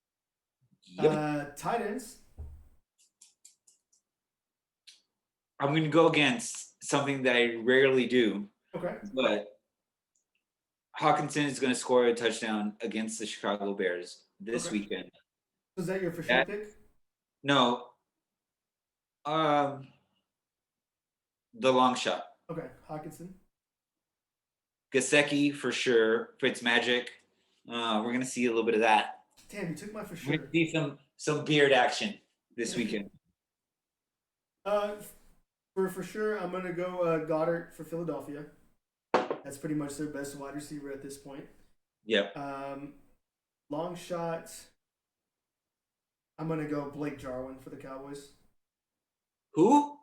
Yep. Tight ends. I'm going to go against something that I rarely do. Okay. But Hawkinson is going to score a touchdown against the Chicago Bears this weekend. Is that your for sure pick? No. The long shot. Okay, Hawkinson. Gesicki for sure. Fitzmagic. We're going to see a little bit of that. Damn, you took my for sure. We're going to see some beard action this weekend. For sure, I'm going to go Goddard for Philadelphia. That's pretty much their best wide receiver at this point. Yep. Long shot, I'm going to go Blake Jarwin for the Cowboys. Who?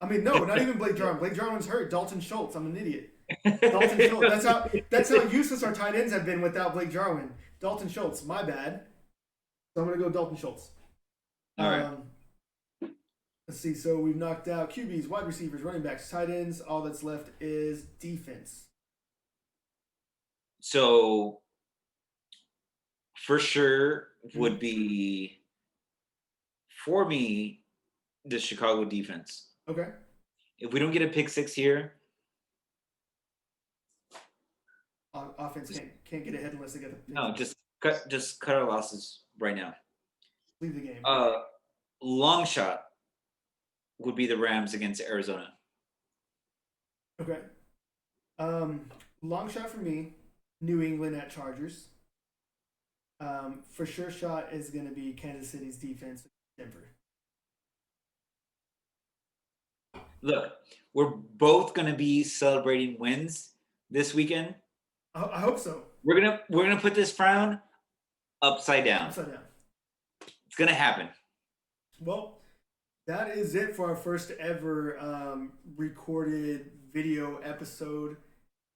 I mean, no, not even Blake Jarwin. Blake Jarwin's hurt. Dalton Schultz. I'm an idiot. Dalton Schultz. That's how useless our tight ends have been without Blake Jarwin. Dalton Schultz. My bad. So I'm going to go Dalton Schultz. All right. Let's see. So we've knocked out QBs, wide receivers, running backs, tight ends. All that's left is defense. So for sure would be, for me, the Chicago defense. Okay. If we don't get a pick 6 here, offense can't get ahead unless they get the pick. No, just cut our losses right now. Leave the game. Long shot would be the Rams against Arizona. Okay. Long shot for me, New England at Chargers. For sure shot is going to be Kansas City's defense, Denver. Look, we're both gonna be celebrating wins this weekend. I hope so. We're gonna put this frown upside down. Upside down. It's gonna happen. Well, that is it for our first ever recorded video episode.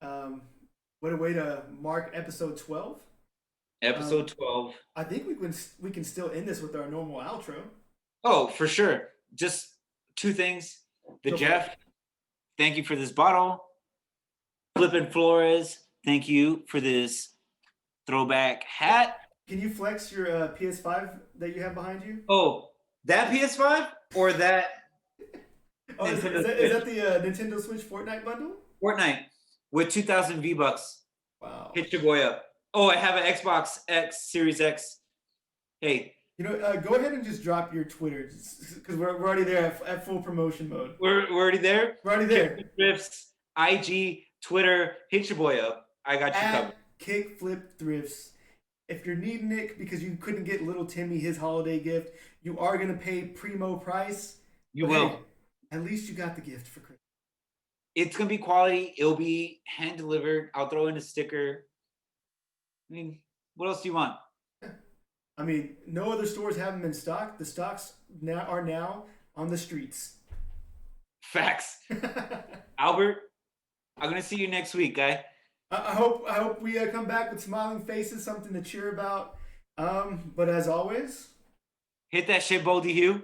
What a way to mark episode 12. Episode 12. I think we can still end this with our normal outro. Oh, for sure. Just two things. The Jeff, thank you for this bottle. Flippin' Flores, thank you for this throwback hat. Can you flex your PS5 that you have behind you? Oh, that PS5 or that? Oh, is that the Nintendo Switch Fortnite bundle? Fortnite with 2,000 V-Bucks. Wow. Hit your boy up. Oh, I have an Xbox X, Series X. Hey. You know, go ahead and just drop your Twitter because we're already there at full promotion mode. We're already there? We're already there. Thrifts, IG, Twitter, hit your boy up. I got you covered. Kickflip Thrifts. If you're needing it because you couldn't get little Timmy his holiday gift, you are going to pay primo price. You will. Hey, at least you got the gift for Christmas. It's going to be quality. It'll be hand delivered. I'll throw in a sticker. I mean, what else do you want? I mean, no other stores have them in stock. The stocks are now on the streets. Facts. Albert, I'm going to see you next week, guy. I hope we come back with smiling faces, something to cheer about. But as always, hit that shit, Boldy Hugh.